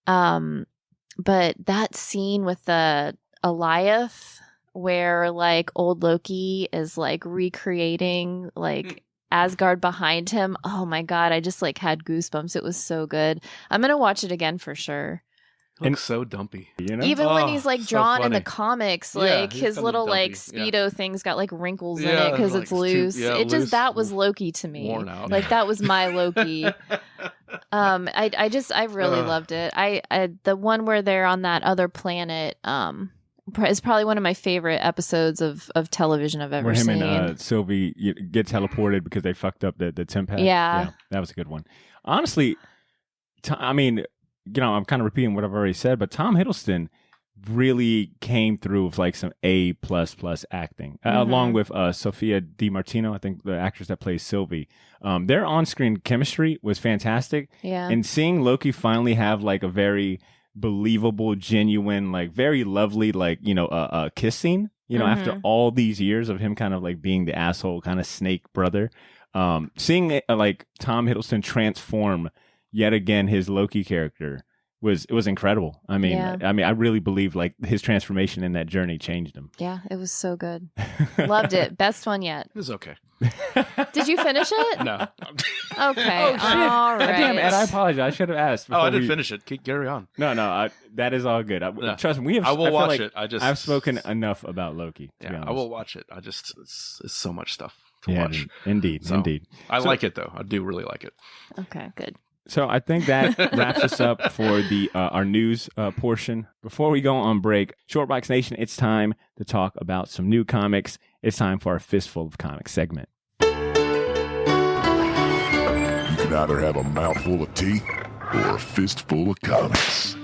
But that scene with the Eliath where like old Loki is like recreating like Asgard behind him. Oh my God. I just like had goosebumps. It was so good. I'm going to watch it again for sure. Looks so dumpy. You know? Even when he's like so drawn in funny. the comics, like he's his kinda little like dumpy. Speedo thing's got like wrinkles in Yeah, it because like, it's it's too- loose. yeah, It just, loose, that was Loki to me. worn out. Like that was my Loki. I really loved it. I the one where they're on that other planet, is probably one of my favorite episodes of television I've ever Where him seen. and Sylvie get teleported because they fucked up the temp pad. Yeah. That was a good one. Honestly, I mean, I'm kind of repeating what I've already said, but Tom Hiddleston really came through with like some A++ acting, along with Sophia DiMartino, I think the actress that plays Sylvie. Their on-screen chemistry was fantastic. Yeah. And seeing Loki finally have like a very believable, genuine, like very lovely, like, kiss scene, after all these years of him kind of like being the asshole kind of snake brother, seeing it, like Tom Hiddleston transform yet again his Loki character was incredible. I mean, I really believe like his transformation in that journey changed him. Yeah, it was so good. Loved it. Best one yet. It was okay. Did you finish it? No. Okay. Oh, shit. All right. Damn, Ed, I apologize. I should have asked. I didn't finish it. Carry on. No, that is all good. Trust me, I will watch it. I've spoken enough about Loki. To be honest. I will watch it. It's so much stuff to watch. Indeed. I like it though. I do really like it. Okay, good. So I think that wraps us up for the our news portion. Before we go on break, Shortbox Nation, it's time to talk about some new comics. It's time for our Fistful of Comics segment. You can either have a mouthful of teeth or a fistful of comics.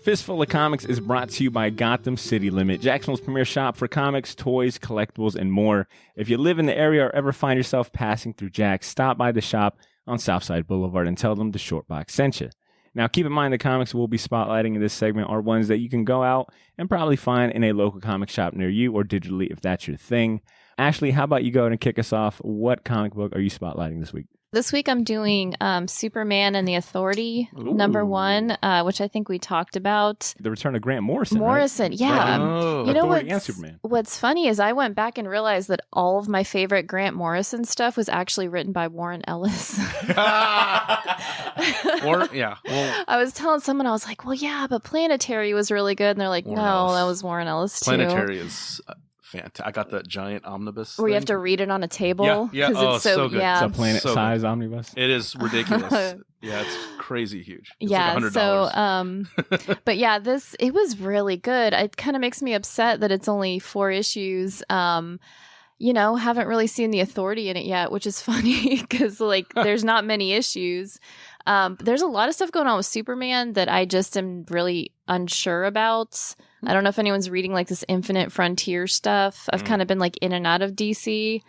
Fistful of Comics is brought to you by Gotham City Limit, Jacksonville's premier shop for comics, toys, collectibles, and more. If you live in the area or ever find yourself passing through Jack's, stop by the shop on Southside Boulevard and tell them the Shortbox sent you. Now, keep in mind the comics we'll be spotlighting in this segment are ones that you can go out and probably find in a local comic shop near you or digitally if that's your thing. Ashley, how about you go ahead and kick us off? What comic book are you spotlighting this week? This week I'm doing Superman and the Authority, #1, which I think we talked about. The return of Grant Morrison. Morrison, right? yeah. You know Authority and Superman. What's funny is I went back and realized that all of my favorite Grant Morrison stuff was actually written by Warren Ellis. I was telling someone, I was like, well, yeah, but Planetary was really good. And they're like, Warren no, Ellis. that was Warren Ellis too. Planetary is fantastic. I got that giant omnibus Where you have thing. to read it on a table. Yeah. 'cause Oh, it's so good. yeah. It's a planet-size omnibus. It is ridiculous. Yeah, it's crazy huge. It's yeah, like $100. so but yeah, it was really good. It kind of makes me upset that it's only 4 issues. Haven't really seen the Authority in it yet, which is funny because like there's not many issues. There's a lot of stuff going on with Superman that I just am really unsure about. I don't know if anyone's reading like this Infinite Frontier stuff. I've kind of been like in and out of DC.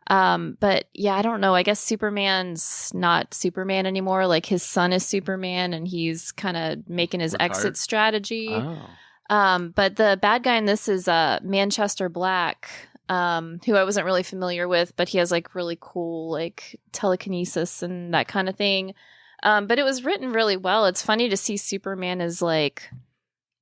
But yeah, I don't know. I guess Superman's not Superman anymore. Like his son is Superman and he's kind of making his exit strategy. Oh. But the bad guy in this is Manchester Black, who I wasn't really familiar with, but he has like really cool like telekinesis and that kind of thing. But it was written really well. It's funny to see Superman as like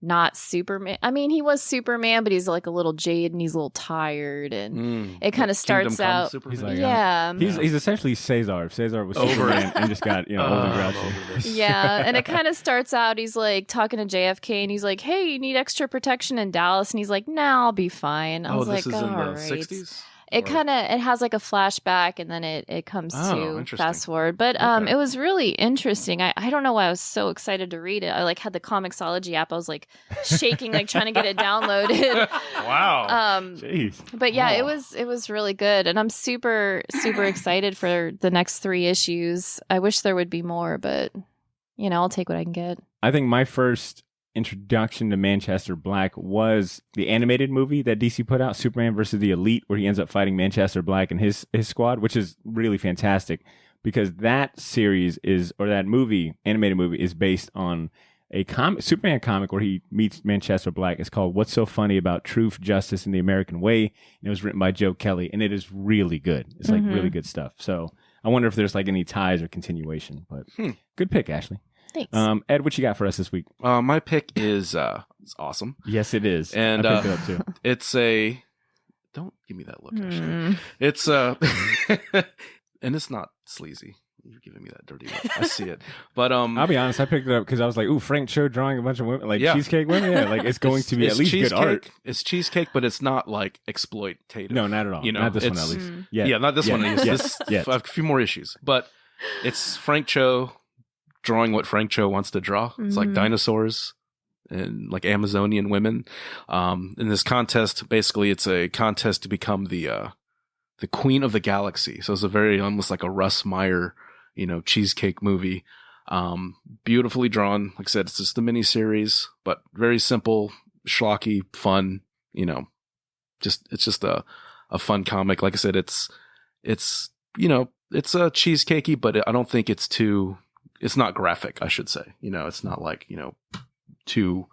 not Superman. I mean, he was Superman, but he's like a little jaded and he's a little tired, and it kind of starts out. He's like, yeah, he's essentially Caesar. Caesar was Superman and just got old and grouchy. Yeah, and it kind of starts out. He's like talking to JFK, and he's like, "Hey, you need extra protection in Dallas," and he's like, "Nah, I'll be fine." I was this like, is in the "All right." 60s? It has like a flashback, and then it comes to interesting. fast forward. But Okay. it was really interesting. I don't know why I was so excited to read it. I like had the Comixology app. I was like shaking, like trying to get it downloaded. Wow. Jeez. But yeah, it was really good, and I'm super excited for the next 3 issues. I wish there would be more, but I'll take what I can get. I think my first introduction to Manchester Black was the animated movie that DC put out, Superman versus the Elite, where he ends up fighting Manchester Black and his squad, which is really fantastic because that animated movie is based on a Superman comic where he meets Manchester Black. It's called What's So Funny About Truth, Justice, and the American Way. And it was written by Joe Kelly, and it is really good. It's like really good stuff. So I wonder if there's like any ties or continuation, but good pick, Ashley. Thanks. Ed, what you got for us this week? My pick is it's awesome. Yes, it is. And I picked it up too. It's a don't give me that look, Ashley. It's and it's not sleazy. You're giving me that dirty look. I see it. But I'll be honest, I picked it up because I was like, ooh, Frank Cho drawing a bunch of women, like Yeah. cheesecake women. Yeah, like it's going to be at least good art. It's cheesecake, but it's not like exploitative. No, not at all. Not this one at least. Yeah, not this one. At least. Yes. A few more issues, but it's Frank Cho drawing what Frank Cho wants to draw. It's like dinosaurs and like Amazonian women. In this contest, basically, it's a contest to become the queen of the galaxy. So it's a very almost like a Russ Meyer, cheesecake movie. Beautifully drawn. Like I said, it's just a mini series, but very simple, schlocky, fun. It's just a fun comic. Like I said, it's a cheesecakey, but I don't think it's too. It's not graphic, I should say. It's not like, too,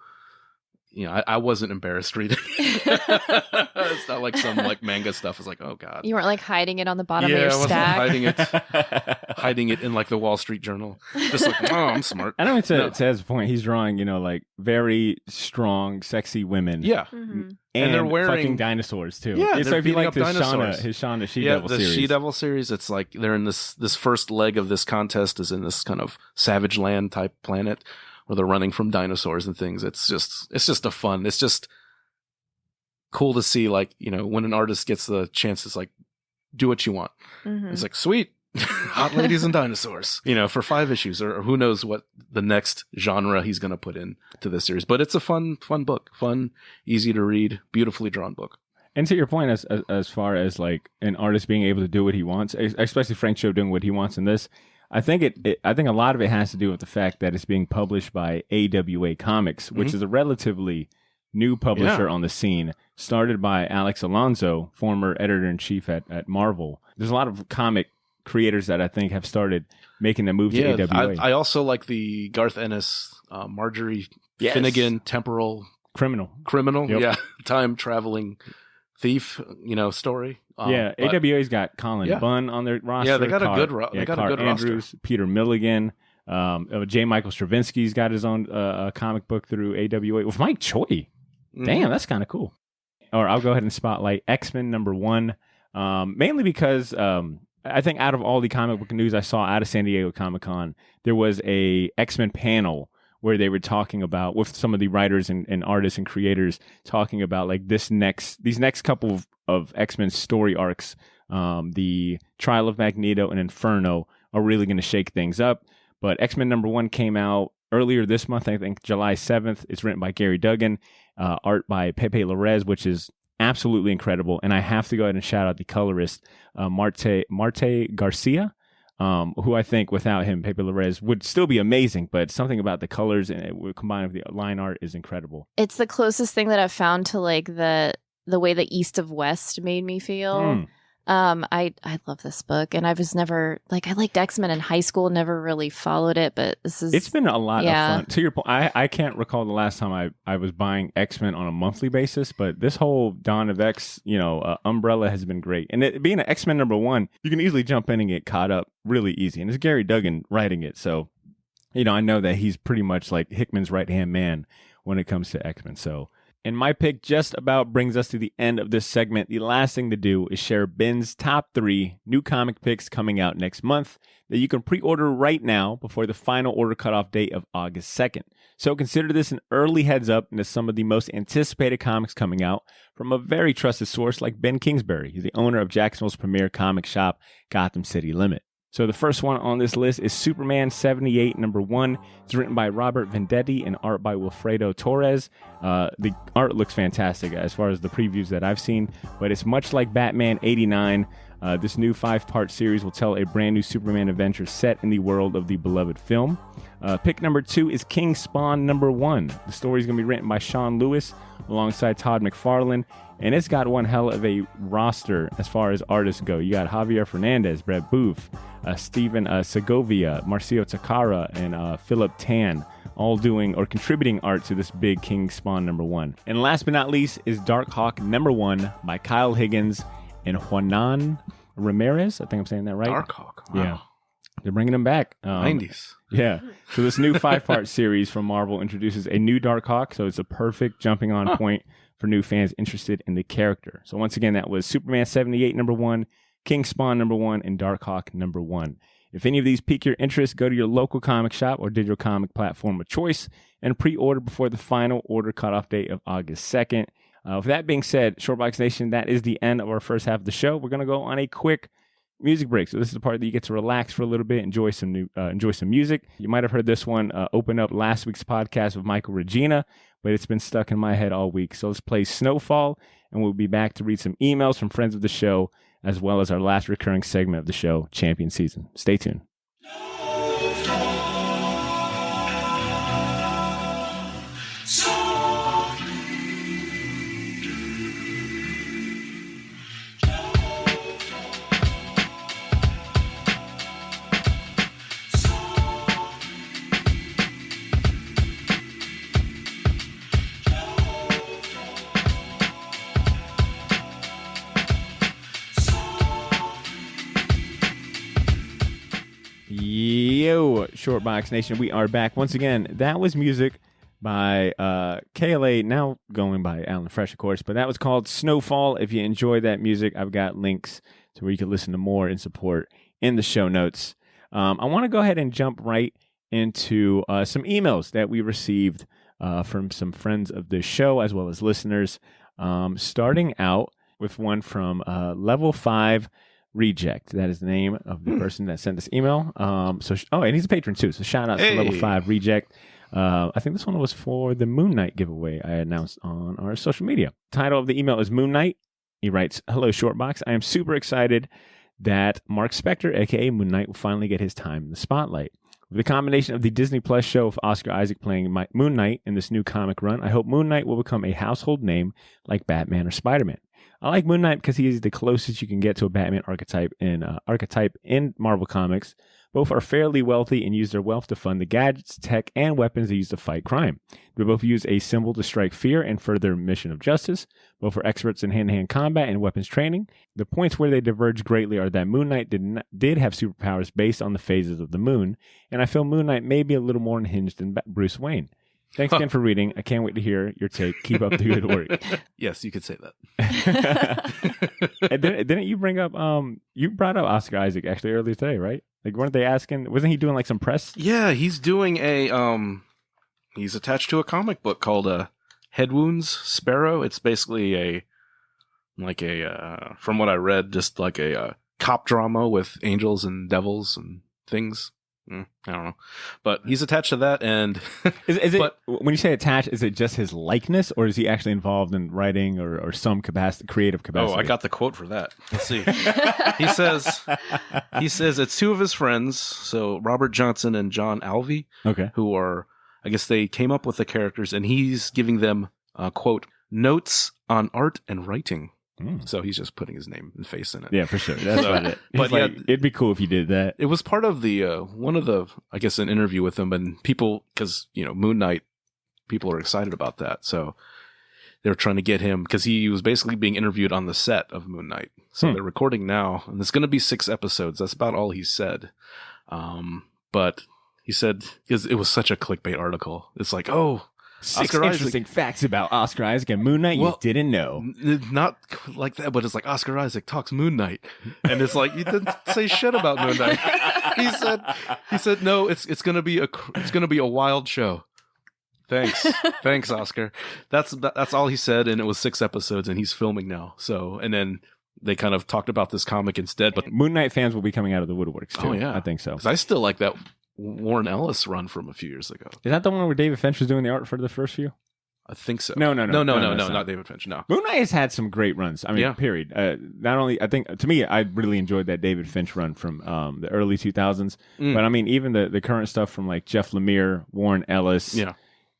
I wasn't embarrassed reading. It's not like some like manga stuff. It's like, oh God. You weren't like hiding it on the bottom of your I wasn't stack. hiding it in like the Wall Street Journal. Just like, oh, I'm smart. I know to Ed's point, he's drawing, like very strong, sexy women. Yeah. And they're wearing fucking dinosaurs too. Yeah, so they're if you beating like up his dinosaurs. Shauna She-Devil the series. She-Devil series, it's like they're in this first leg of this contest is in this kind of savage land type planet where they're running from dinosaurs and things. It's just it's just cool to see, like, when an artist gets the chance, it's like, do what you want. It's like, sweet. Hot ladies and dinosaurs, for 5 issues, or who knows what the next genre he's going to put into this series. But it's a fun book, easy to read, beautifully drawn book. And to your point, as far as like an artist being able to do what he wants, especially Frank Cho doing what he wants in this, I think I think a lot of it has to do with the fact that it's being published by AWA Comics, which is a relatively new publisher on the scene, started by Alex Alonso, former editor-in-chief at Marvel. There's a lot of comic creators that I think have started making the move to AWA. I also like the Garth Ennis, Marjorie Finnegan temporal criminal, time traveling thief, Story. AWA's got Colin Bunn on their roster. Yeah, they got a good Clark Andrews, roster. Peter Milligan, J. Michael Straczynski's got his own comic book through AWA with Mike Choi. Damn, that's kind of cool. Or I'll go ahead and spotlight X-Men #1, mainly because I think out of all the comic book news I saw out of San Diego Comic-Con, there was a X-Men panel where they were talking about, with some of the writers and artists and creators, talking about like these next couple of X-Men story arcs, the Trial of Magneto and Inferno, are really going to shake things up. But X-Men #1 came out earlier this month, I think July 7th. It's written by Gary Duggan, art by Pepe Larraz, which is absolutely incredible. And I have to go ahead and shout out the colorist, Marte Garcia, who I think without him, Pepe Larraz would still be amazing, but something about the colors and it combined with the line art is incredible. It's the closest thing that I've found to like the way the East of West made me feel. I love this book, and I was never like, I liked X-Men in high school, never really followed it, but it's been a lot of fun. To your point, I can't recall the last time I was buying X-Men on a monthly basis, but this whole Dawn of X, umbrella has been great. And it being an X-Men #1, you can easily jump in and get caught up really easy. And it's Gary Duggan writing it, so I know that he's pretty much like Hickman's right-hand man when it comes to X-Men. So, and my pick just about brings us to the end of this segment. The last thing to do is share Ben's top 3 new comic picks coming out next month that you can pre-order right now before the final order cutoff date of August 2nd. So consider this an early heads up into some of the most anticipated comics coming out from a very trusted source like Ben Kingsbury. He's the owner of Jacksonville's premier comic shop, Gotham City Limit. So the first one on this list is Superman 78 #1. It's written by Robert Venditti and art by Wilfredo Torres. The art looks fantastic as far as the previews that I've seen, but it's much like Batman 89. This new 5-part series will tell a brand new Superman adventure set in the world of the beloved film. Pick number 2 is King Spawn #1. The story is going to be written by Sean Lewis alongside Todd McFarlane, and it's got one hell of a roster as far as artists go. You got Javier Fernandez, Brett Booth, Steven Segovia, Marcio Takara, and Philip Tan, all doing or contributing art to this big King Spawn #1. And last but not least is Dark Hawk #1 by Kyle Higgins and Juanan Ramirez. I think I'm saying that right. Dark Hawk. Wow. Yeah. They're bringing him back. 90s. Yeah. So this new 5-part series from Marvel introduces a new Dark Hawk, so it's a perfect jumping on point for new fans interested in the character. So once again, that was Superman 78 #1, King Spawn #1, and Dark Hawk #1. If any of these pique your interest, go to your local comic shop or digital comic platform of choice and pre-order before the final order cutoff date of August 2nd. With that being said, Shortbox Nation, that is the end of our first half of the show. We're going to go on a quick music break. So this is the part that you get to relax for a little bit, enjoy some music. You might have heard this one open up last week's podcast with Michael Regina, but it's been stuck in my head all week. So let's play Snowfall, and we'll be back to read some emails from friends of the show, as well as our last recurring segment of the show, Champion Season. Stay tuned. Yo, Shortbox Nation, we are back once again. That was music by KLA, now going by Alan Fresh, of course, but that was called Snowfall. If you enjoy that music, I've got links to where you can listen to more and support in the show notes. I want to go ahead and jump right into some emails that we received from some friends of the show as well as listeners, starting out with one from Level 5 Reject. That is the name of the person that sent this email. And he's a patron too. So shout out to Level 5 Reject. I think this one was for the Moon Knight giveaway I announced on our social media. Title of the email is Moon Knight. He writes, "Hello, Shortbox. I am super excited that Mark Spector, aka Moon Knight, will finally get his time in the spotlight. With the combination of the Disney Plus show of Oscar Isaac playing Moon Knight in this new comic run, I hope Moon Knight will become a household name like Batman or Spider-Man. I like Moon Knight because he is the closest you can get to a Batman archetype in Marvel Comics. Both are fairly wealthy and use their wealth to fund the gadgets, tech, and weapons they use to fight crime. They both use a symbol to strike fear and further mission of justice. Both are experts in hand-to-hand combat and weapons training. The points where they diverge greatly are that Moon Knight did have superpowers based on the phases of the moon, and I feel Moon Knight may be a little more unhinged than Bruce Wayne. Thanks again for reading. I can't wait to hear your take. Keep up the good work." Yes, you could say that. And didn't you bring up, you brought up Oscar Isaac actually earlier today, right? Like, weren't they asking, wasn't he doing like some press? Yeah, he's doing he's attached to a comic book called Head Wounds Sparrow. It's basically from what I read, just like a cop drama with angels and devils and things. I don't know, but he's attached to that. And is it when you say attached, is it just his likeness, or is he actually involved in writing or some capacity, creative capacity? Oh, I got the quote for that. Let's see. He says it's two of his friends, so Robert Johnson and John Alvey, who are, I guess they came up with the characters, and he's giving them quote notes on art and writing. So he's just putting his name and face in it. Yeah, for sure. That's about it. But yeah, it'd be cool if you did that. It was part of the one of the, I guess, an interview with him, and people, because Moon Knight, people are excited about that, so they're trying to get him, because he was basically being interviewed on the set of Moon Knight. So they're recording now, and it's going to be 6 episodes. That's about all he said. But he said, because it was such a clickbait article, it's like, oh, 6 Oscar interesting facts about Oscar Isaac and Moon Knight you didn't know. Not like that, but it's like Oscar Isaac talks Moon Knight, and it's like you didn't say shit about Moon Knight. He said no, it's gonna be a wild show. Thanks, Oscar. That's all he said, and it was 6 episodes, and he's filming now. So, and then they kind of talked about this comic instead. But Moon Knight fans will be coming out of the woodworks too. Oh yeah, I think so. Because I still like that Warren Ellis run from a few years ago. Is that the one where David Finch was doing the art for the first few? I think so. No, not David Finch. No, Moon Knight has had some great runs. I mean, Yeah. period. Not only, I think, to me, I really enjoyed that David Finch run from the early 2000s. But I mean, even the current stuff from like Jeff Lemire, Warren Ellis. Yeah.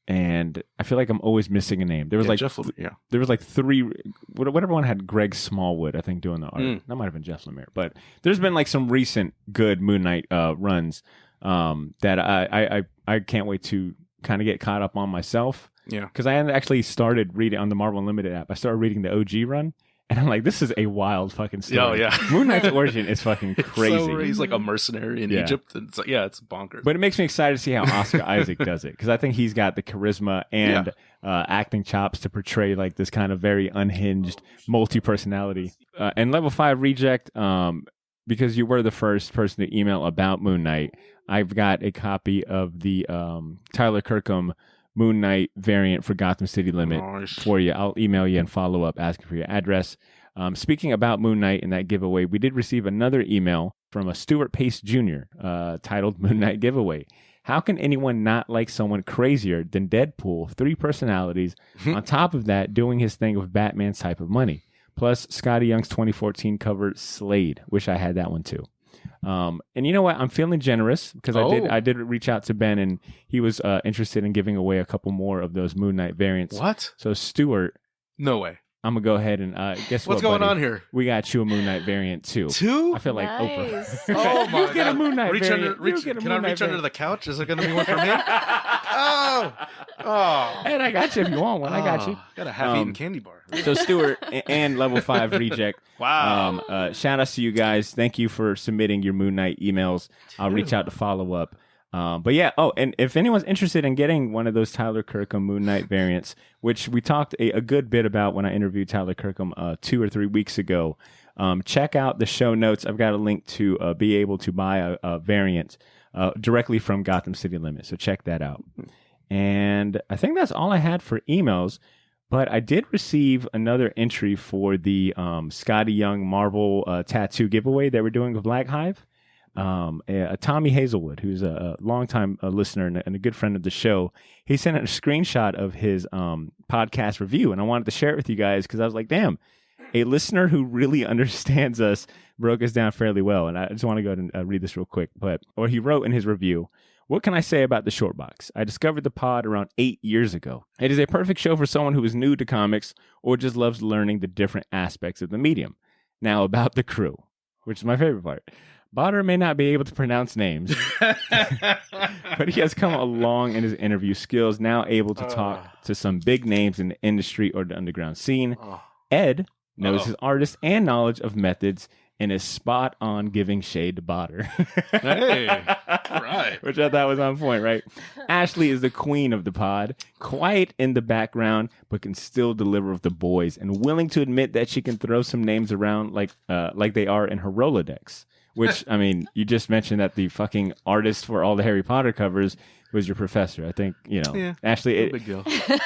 And I feel like I'm always missing a name. There was there was like 3, whatever one had Greg Smallwood, I think, doing the art. That might have been Jeff Lemire. But there's been like some recent good Moon Knight runs that I can't wait to kind of get caught up on myself. Yeah. Because I had actually started reading on the Marvel Unlimited app. I started reading the OG run. And I'm like, this is a wild fucking story. Oh, yeah. Moon Knight's origin is fucking crazy. So, he's like a mercenary in Egypt. And it's bonkers. But it makes me excited to see how Oscar Isaac does it. Because I think he's got the charisma and acting chops to portray like this kind of very unhinged multi-personality. And Level 5 Reject, because you were the first person to email about Moon Knight, I've got a copy of the Tyler Kirkham Moon Knight variant for Gotham City Limit for you. I'll email you and follow up asking for your address. Speaking about Moon Knight and that giveaway, we did receive another email from a Stuart Pace Jr. Titled Moon Knight Giveaway. How can anyone not like someone crazier than Deadpool? 3 personalities. On top of that, doing his thing with Batman's type of money. Plus, Scotty Young's 2014 cover Slade. Wish I had that one too. And you know what? I'm feeling generous because I did reach out to Ben and he was interested in giving away a couple more of those Moon Knight variants. What? So Stuart, no way. I'm gonna go ahead and guess what's going on here? We got you a Moon Knight variant too. 2? I feel like Nice. Oprah. Oh my You get a Moon Knight variant. Can I reach under the couch? Is it going to be one for me? Oh. And I got you if you want one. I got you. Got a half-eaten candy bar. So Stuart and Level 5 Reject. Wow. Shout outs to you guys. Thank you for submitting your Moon Knight emails. I'll reach out to follow up. But yeah, and if anyone's interested in getting one of those Tyler Kirkham Moon Knight variants, which we talked a good bit about when I interviewed Tyler Kirkham 2 or 3 weeks ago, check out the show notes. I've got a link to be able to buy a variant directly from Gotham City Limit. So check that out. And I think that's all I had for emails. But I did receive another entry for the Scotty Young Marvel tattoo giveaway that we're doing with Black Hive. Tommy Hazelwood, who's a longtime listener and a good friend of the show, he sent a screenshot of his podcast review, and I wanted to share it with you guys because I was like, damn, a listener who really understands us broke us down fairly well. And I just want to go ahead and read this real quick. Or he wrote in his review, what can I say about the Short Box? I discovered the pod around 8 years ago. It is a perfect show for someone who is new to comics or just loves learning the different aspects of the medium. Now about the crew, which is my favorite part. Botter may not be able to pronounce names, but he has come along in his interview skills, now able to talk to some big names in the industry or the underground scene. Ed knows his artist and knowledge of methods and is spot on giving shade to Botter. Hey, right. Which I thought was on point, right? Ashley is the queen of the pod, quiet in the background, but can still deliver with the boys and willing to admit that she can throw some names around like they are in her Rolodex. Which, I mean, you just mentioned that the fucking artist for all the Harry Potter covers was your professor. I think, Ashley, big deal.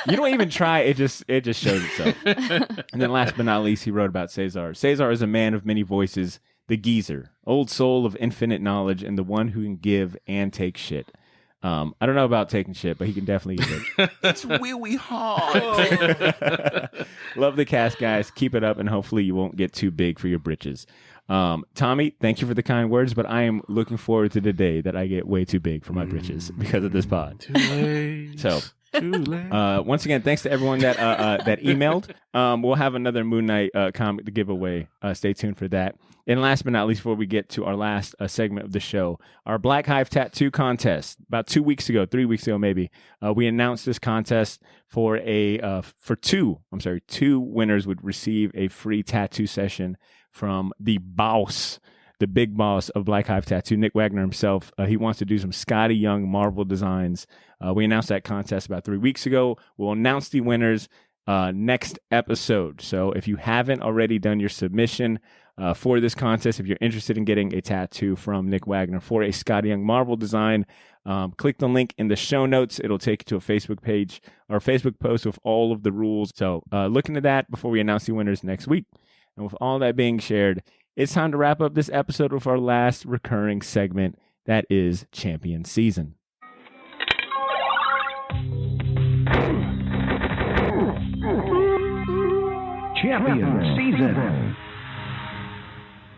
You don't even try. It just shows itself. And then last but not least, he wrote about Cesar. Cesar is a man of many voices, the geezer, old soul of infinite knowledge, and the one who can give and take shit. I don't know about taking shit, but he can definitely give it. It's really hard. Love the cast, guys. Keep it up, and hopefully you won't get too big for your britches. Tommy, thank you for the kind words, but I am looking forward to the day that I get way too big for my britches because of this pod. Too late. So, too late. Once again, thanks to everyone that emailed. We'll have another Moon Knight comic to give away. Stay tuned for that. And last but not least, before we get to our last segment of the show, our Black Hive tattoo contest. About 3 weeks ago maybe, we announced this contest for two winners would receive a free tattoo session from the boss, the big boss of Black Hive Tattoo, Nick Wagner himself. He wants to do some Scotty Young Marvel designs. We announced that contest about 3 weeks ago. We'll announce the winners next episode. So if you haven't already done your submission for this contest, if you're interested in getting a tattoo from Nick Wagner for a Scotty Young Marvel design, click the link in the show notes. It'll take you to a Facebook page or a Facebook post with all of the rules. So look into that before we announce the winners next week. And with all that being shared, it's time to wrap up this episode with our last recurring segment, that is Champion Season. Champion Season.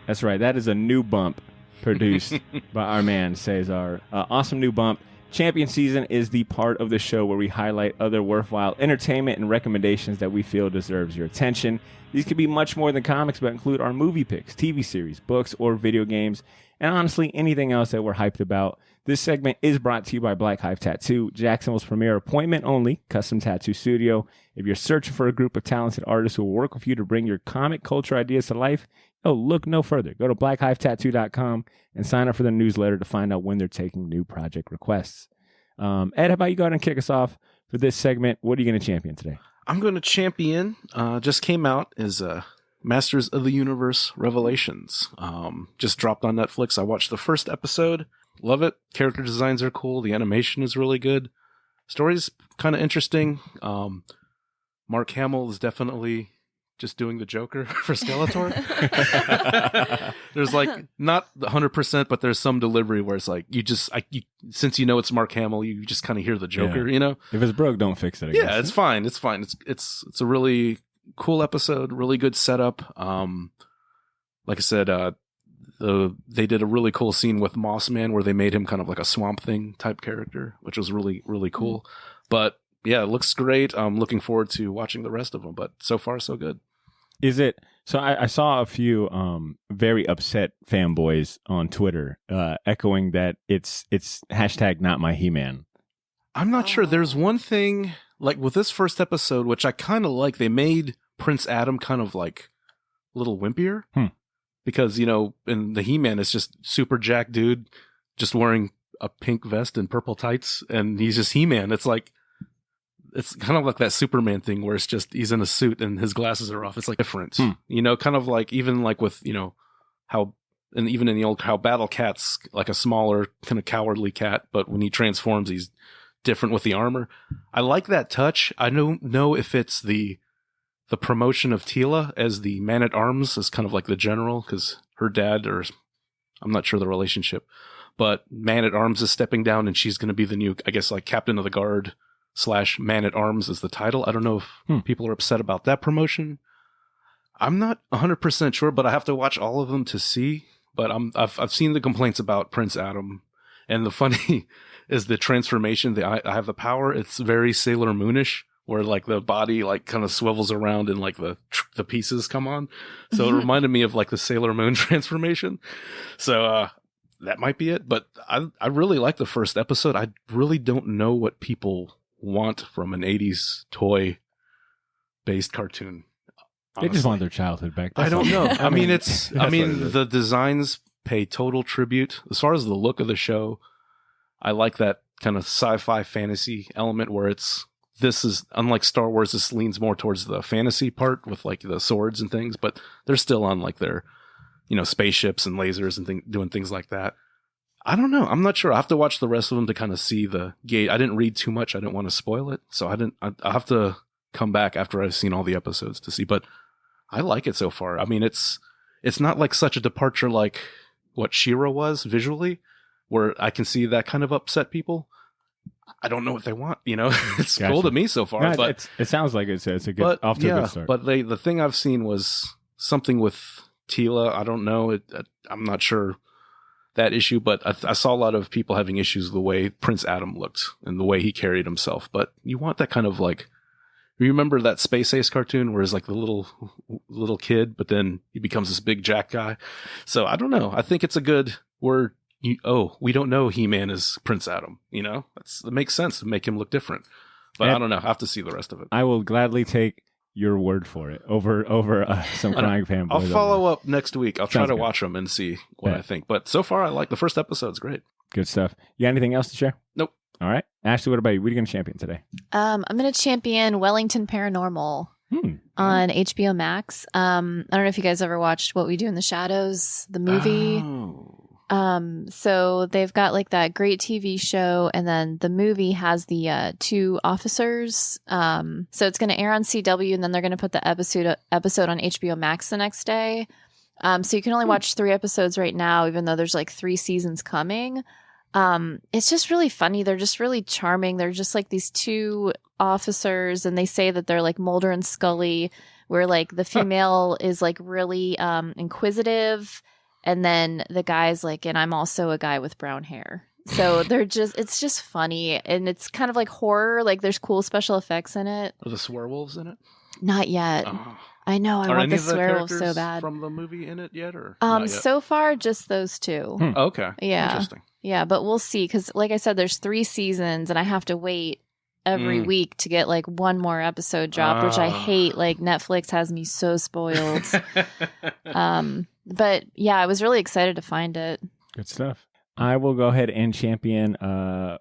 That's right. That is a new bump produced by our man, Cesar. Awesome new bump. Champion Season is the part of the show where we highlight other worthwhile entertainment and recommendations that we feel deserves your attention. These could be much more than comics, but include our movie picks, TV series, books, or video games, and honestly, anything else that we're hyped about. This segment is brought to you by Black Hive Tattoo, Jacksonville's premier appointment-only custom tattoo studio. If you're searching for a group of talented artists who will work with you to bring your comic culture ideas to life, look no further. Go to blackhive-tattoo.com and sign up for their newsletter to find out when they're taking new project requests. Ed, how about you go ahead and kick us off for this segment? What are you going to champion today? I'm going to champion, just came out, is Masters of the Universe Revelations. Just dropped on Netflix. I watched the first episode. Love it. Character designs are cool. The animation is really good. Story's kind of interesting. Mark Hamill is definitely just doing the Joker for Skeletor. There's like not 100%, but there's some delivery where it's like since you know it's Mark Hamill, you just kind of hear the Joker. You know, if it's broke, don't fix it. I guess. It's fine. It's fine. It's a really cool episode. Really good setup. Like I said, they did a really cool scene with Moss Man where they made him kind of like a Swamp Thing type character, which was really, really cool. But yeah, it looks great. I'm looking forward to watching the rest of them, but so far so good. Is it? So I saw a few very upset fanboys on Twitter echoing that it's hashtag not my He-Man. I'm not sure. There's one thing, like with this first episode, which I kind of like, they made Prince Adam kind of like a little wimpier. Because, you know, in the He-Man, it's just super jack dude just wearing a pink vest and purple tights, and he's just He-Man. It's like, it's kind of like that Superman thing where it's just he's in a suit and his glasses are off. It's like different, you know, kind of like even like with, you know, how, and even in the old, how Battle Cat's like a smaller kind of cowardly cat, but when he transforms, he's different with the armor. I like that touch. I don't know if it's the promotion of Tila as the man-at-arms as kind of like the general, because her dad, or I'm not sure the relationship, but man-at-arms is stepping down and she's going to be the new, I guess, like captain of the guard / man-at-arms is the title. I don't know if people are upset about that promotion. I'm not 100% sure, but I have to watch all of them to see. But I've seen the complaints about Prince Adam, and the funny is the transformation. I have the power. It's very Sailor Moonish, where like the body like kind of swivels around and like the pieces come on. So it reminded me of like the Sailor Moon transformation. So that might be it. But I really like the first episode. I really don't know what people want from an 80s toy based cartoon. Honestly. They just want their childhood back. I don't know. I mean, the designs pay total tribute. As far as the look of the show, I like that kind of sci-fi fantasy element where this is unlike Star Wars. This leans more towards the fantasy part with like the swords and things, but they're still on like their, you know, spaceships and lasers and doing things like that. I don't know. I'm not sure. I have to watch the rest of them to kind of see the gate. I didn't read too much. I didn't want to spoil it. So I have to come back after I've seen all the episodes to see, but I like it so far. I mean, it's not like such a departure like what She-Ra was visually, where I can see that kind of upset people. I don't know what they want, you know. It's cool to me so far, but it sounds like it's a good off to a good start. But the thing I've seen was something with Tila. I don't know. I'm not sure that issue, but I saw a lot of people having issues with the way Prince Adam looked and the way he carried himself. But you want that kind of like, you remember that Space Ace cartoon where he's like the little kid, but then he becomes this big jack guy. So I don't know. I think it's a good word. We don't know He-Man is Prince Adam. You know, it makes sense to make him look different. But I don't know. I have to see the rest of it. I will gladly take your word for it over some crying fanboys. I'll follow up next week. I'll try to watch them and see what I think. But so far, I like the first episode's great. Good stuff. You got anything else to share? Nope. All right. Ashley, what about you? What are you going to champion today? I'm going to champion Wellington Paranormal on HBO Max. I don't know if you guys ever watched What We Do in the Shadows, the movie. So they've got like that great TV show, and then the movie has the 2 officers. So it's going to air on CW, and then they're going to put the episode on HBO Max the next day. So you can only watch 3 episodes right now, even though there's like 3 seasons coming. It's just really funny. They're just really charming. They're just like these 2 officers, and they say that they're like Mulder and Scully, where like the female is like really inquisitive, and then the guy's like, and I'm also a guy with brown hair. So it's just funny, and it's kind of like horror. Like there's cool special effects in it. Are the swearwolves in it? Not yet. Oh. I know. I want the swearwolves so bad. From the movie in it yet, or so far just those 2. Okay. Yeah. Interesting. Yeah, but we'll see, because like I said, there's 3 seasons, and I have to wait every week to get like one more episode dropped, which I hate. Like Netflix has me so spoiled. But yeah, I was really excited to find it. Good stuff. I will go ahead and champion.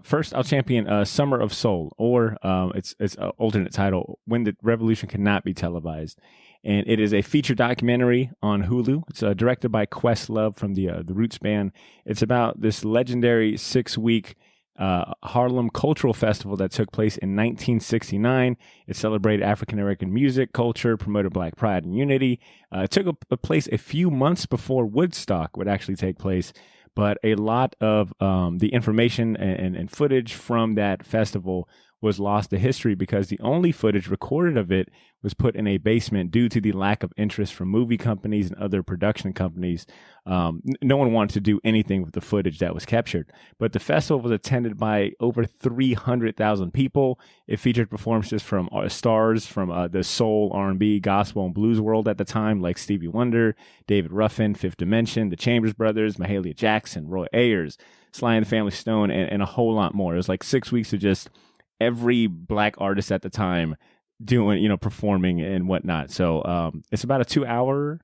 First, I'll champion Summer of Soul, or its alternate title, When the Revolution Cannot Be Televised. And it is a feature documentary on Hulu. It's directed by Questlove from the Roots band. It's about this legendary 6-week Harlem Cultural Festival that took place in 1969. It celebrated African American music, culture, promoted Black pride and unity. It took place a few months before Woodstock would actually take place. But a lot of the information and footage from that festival was lost to history because the only footage recorded of it was put in a basement due to the lack of interest from movie companies and other production companies. No one wanted to do anything with the footage that was captured. But the festival was attended by over 300,000 people. It featured performances from stars from the soul, R&B, gospel, and blues world at the time, like Stevie Wonder, David Ruffin, Fifth Dimension, the Chambers Brothers, Mahalia Jackson, Roy Ayers, Sly and the Family Stone, and a whole lot more. It was like 6 weeks of just every Black artist at the time doing, performing and whatnot. So it's about a 2-hour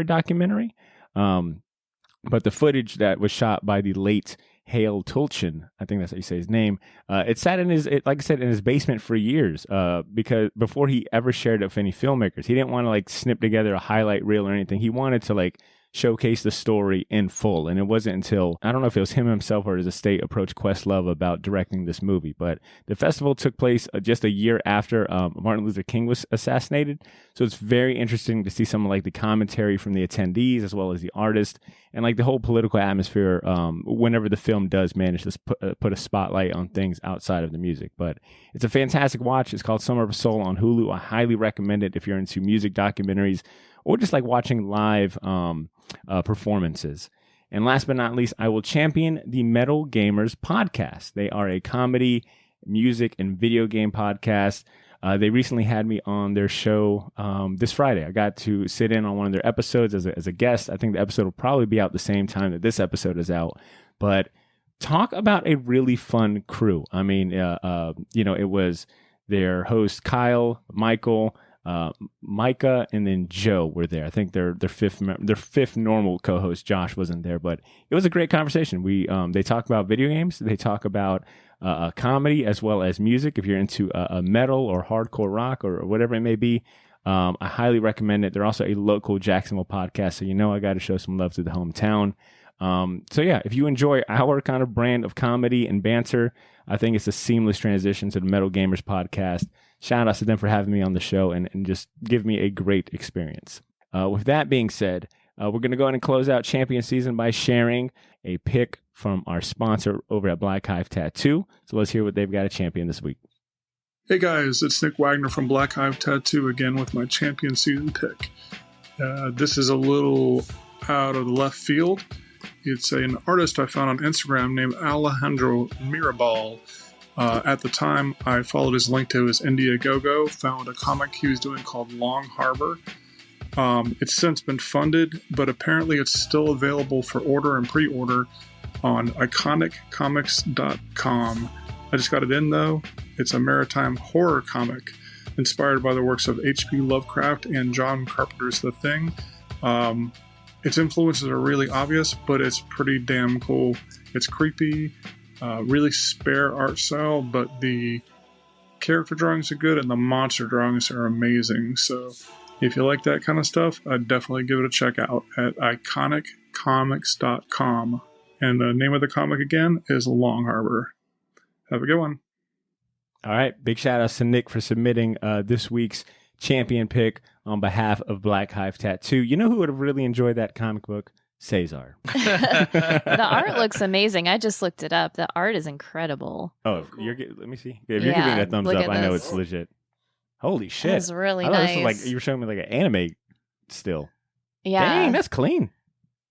documentary. But the footage that was shot by the late Hale Tulchin, I think that's how you say his name, it sat in like I said, in his basement for years, because before he ever shared it with any filmmakers, he didn't want to like snip together a highlight reel or anything. He wanted to like showcase the story in full. And it wasn't until, I don't know if it was him himself or his estate approached Questlove about directing this movie, but the festival took place just a year after Martin Luther King was assassinated. So it's very interesting to see some of like the commentary from the attendees as well as the artist and like the whole political atmosphere whenever the film does manage to put a spotlight on things outside of the music. But it's a fantastic watch. It's called Summer of Soul on Hulu. I highly recommend it if you're into music documentaries or just like watching live performances. And last but not least, I will champion the Metal Gamers podcast. They are a comedy, music, and video game podcast. They recently had me on their show this Friday. I got to sit in on one of their episodes as a guest. I think the episode will probably be out the same time that this episode is out. But talk about a really fun crew. I mean, it was their host, Kyle, Michael, Micah, and then Joe were there. I think their fifth normal co-host Josh wasn't there, but it was a great conversation. They talk about video games, they talk about comedy as well as music. If you're into metal or hardcore rock or whatever it may be, I highly recommend it. They're also a local Jacksonville podcast, so I got to show some love to the hometown. So yeah, if you enjoy our kind of brand of comedy and banter, I think it's a seamless transition to the Metal Gamers podcast. Shout out to them for having me on the show and just give me a great experience. With that being said, we're going to go ahead and close out Champion Season by sharing a pick from our sponsor over at Black Hive Tattoo. So let's hear what they've got to champion this week. Hey guys, it's Nick Wagner from Black Hive Tattoo again with my Champion Season pick. This is a little out of the left field. It's an artist I found on Instagram named Alejandro Mirabal. At the time, I followed his link to his Indiegogo, found a comic he was doing called Long Harbor. It's since been funded, but apparently it's still available for order and pre-order on iconiccomics.com. I just got it in though. It's a maritime horror comic. inspired by the works of H.P. Lovecraft and John Carpenter's The Thing. Its influences are really obvious, but it's pretty damn cool. It's creepy, really spare art style, but the character drawings are good and the monster drawings are amazing. So if you like that kind of stuff, I'd definitely give it a check out at iconiccomics.com. And the name of the comic again is Long Harbor. Have a good one. All right. Big shout outs to Nick for submitting this week's champion pick on behalf of Black Hive Tattoo. You know who would have really enjoyed that comic book? Cesar. The art looks amazing. I just looked it up. The art is incredible. Oh, let me see. If you're giving that thumbs up, I know it's legit. Holy shit. It's really I nice. This was like, you were showing me like an anime still. Yeah. Dang, that's clean.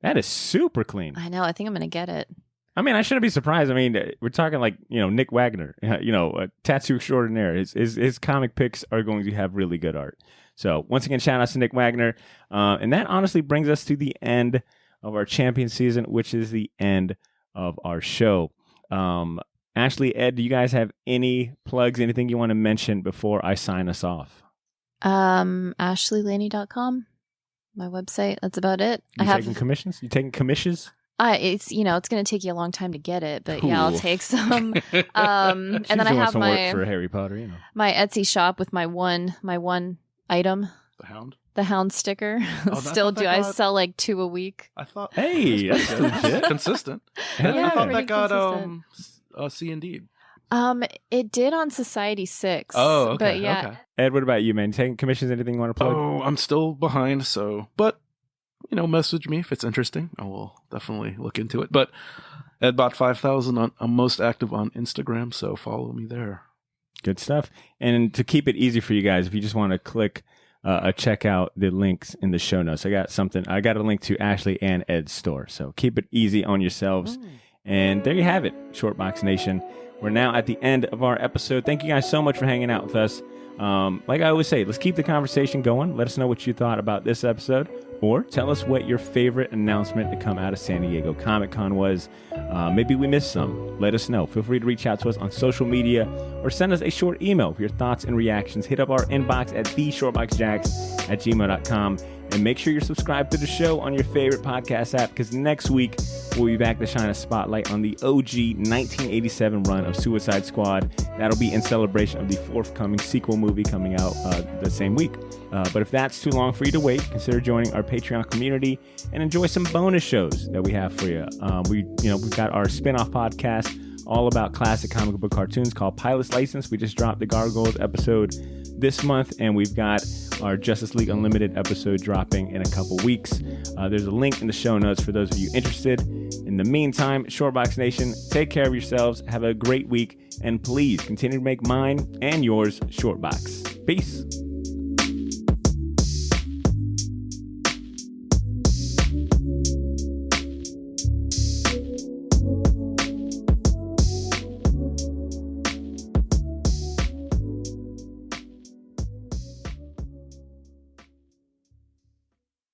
That is super clean. I know. I think I'm going to get it. I mean, I shouldn't be surprised. I mean, we're talking like, Nick Wagner, a tattoo extraordinaire. His comic picks are going to have really good art. So once again, shout out to Nick Wagner. And that honestly brings us to the end of our champion season, which is the end of our show. Ashley, Ed, do you guys have any plugs, anything you want to mention before I sign us off? AshleyLaney.com, my website. That's about it. Taking commissions? You taking commissions? It's it's going to take you a long time to get it, but yeah, I'll take some. And then I have some work for Harry Potter, my Etsy shop with my one item, the Hound sticker. Oh, Still do. I sell like 2 a week. I thought, hey, that's legit. Consistent. Yeah, I thought that got consistent. Indeed. It did on Society 6. Oh, okay. But yeah. Okay. Ed, what about you, man? Taking commissions? Anything you want to plug? Oh, I'm still behind, but message me if it's interesting. I will definitely look into it. But Edbot5000, I'm most active on Instagram, so follow me there. Good stuff. And to keep it easy for you guys, if you just want to click check out the links in the show notes. I got a link to Ashley and Ed's store. So keep it easy on yourselves. And there you have it, Shortbox Nation. We're now at the end of our episode. Thank you guys so much for hanging out with us. Like I always say, let's keep the conversation going. Let us know what you thought about this episode, or tell us what your favorite announcement to come out of San Diego Comic-Con was. Maybe we missed some. Let us know. Feel free to reach out to us on social media or send us a short email with your thoughts and reactions. Hit up our inbox at theshortboxjacks@gmail.com. And make sure you're subscribed to the show on your favorite podcast app, because next week we'll be back to shine a spotlight on the OG 1987 run of Suicide Squad. That'll be in celebration of the forthcoming sequel movie coming out the same week. But if that's too long for you to wait, consider joining our Patreon community and enjoy some bonus shows that we have for you. We've got our spin-off podcast all about classic comic book cartoons called Pilot's License. We just dropped the Gargoyles episode this month, and we've got our Justice League Unlimited episode dropping in a couple weeks. There's a link in the show notes for those of you interested. In the meantime, Shortbox Nation, take care of yourselves, have a great week, and please continue to make mine and yours Shortbox. Peace.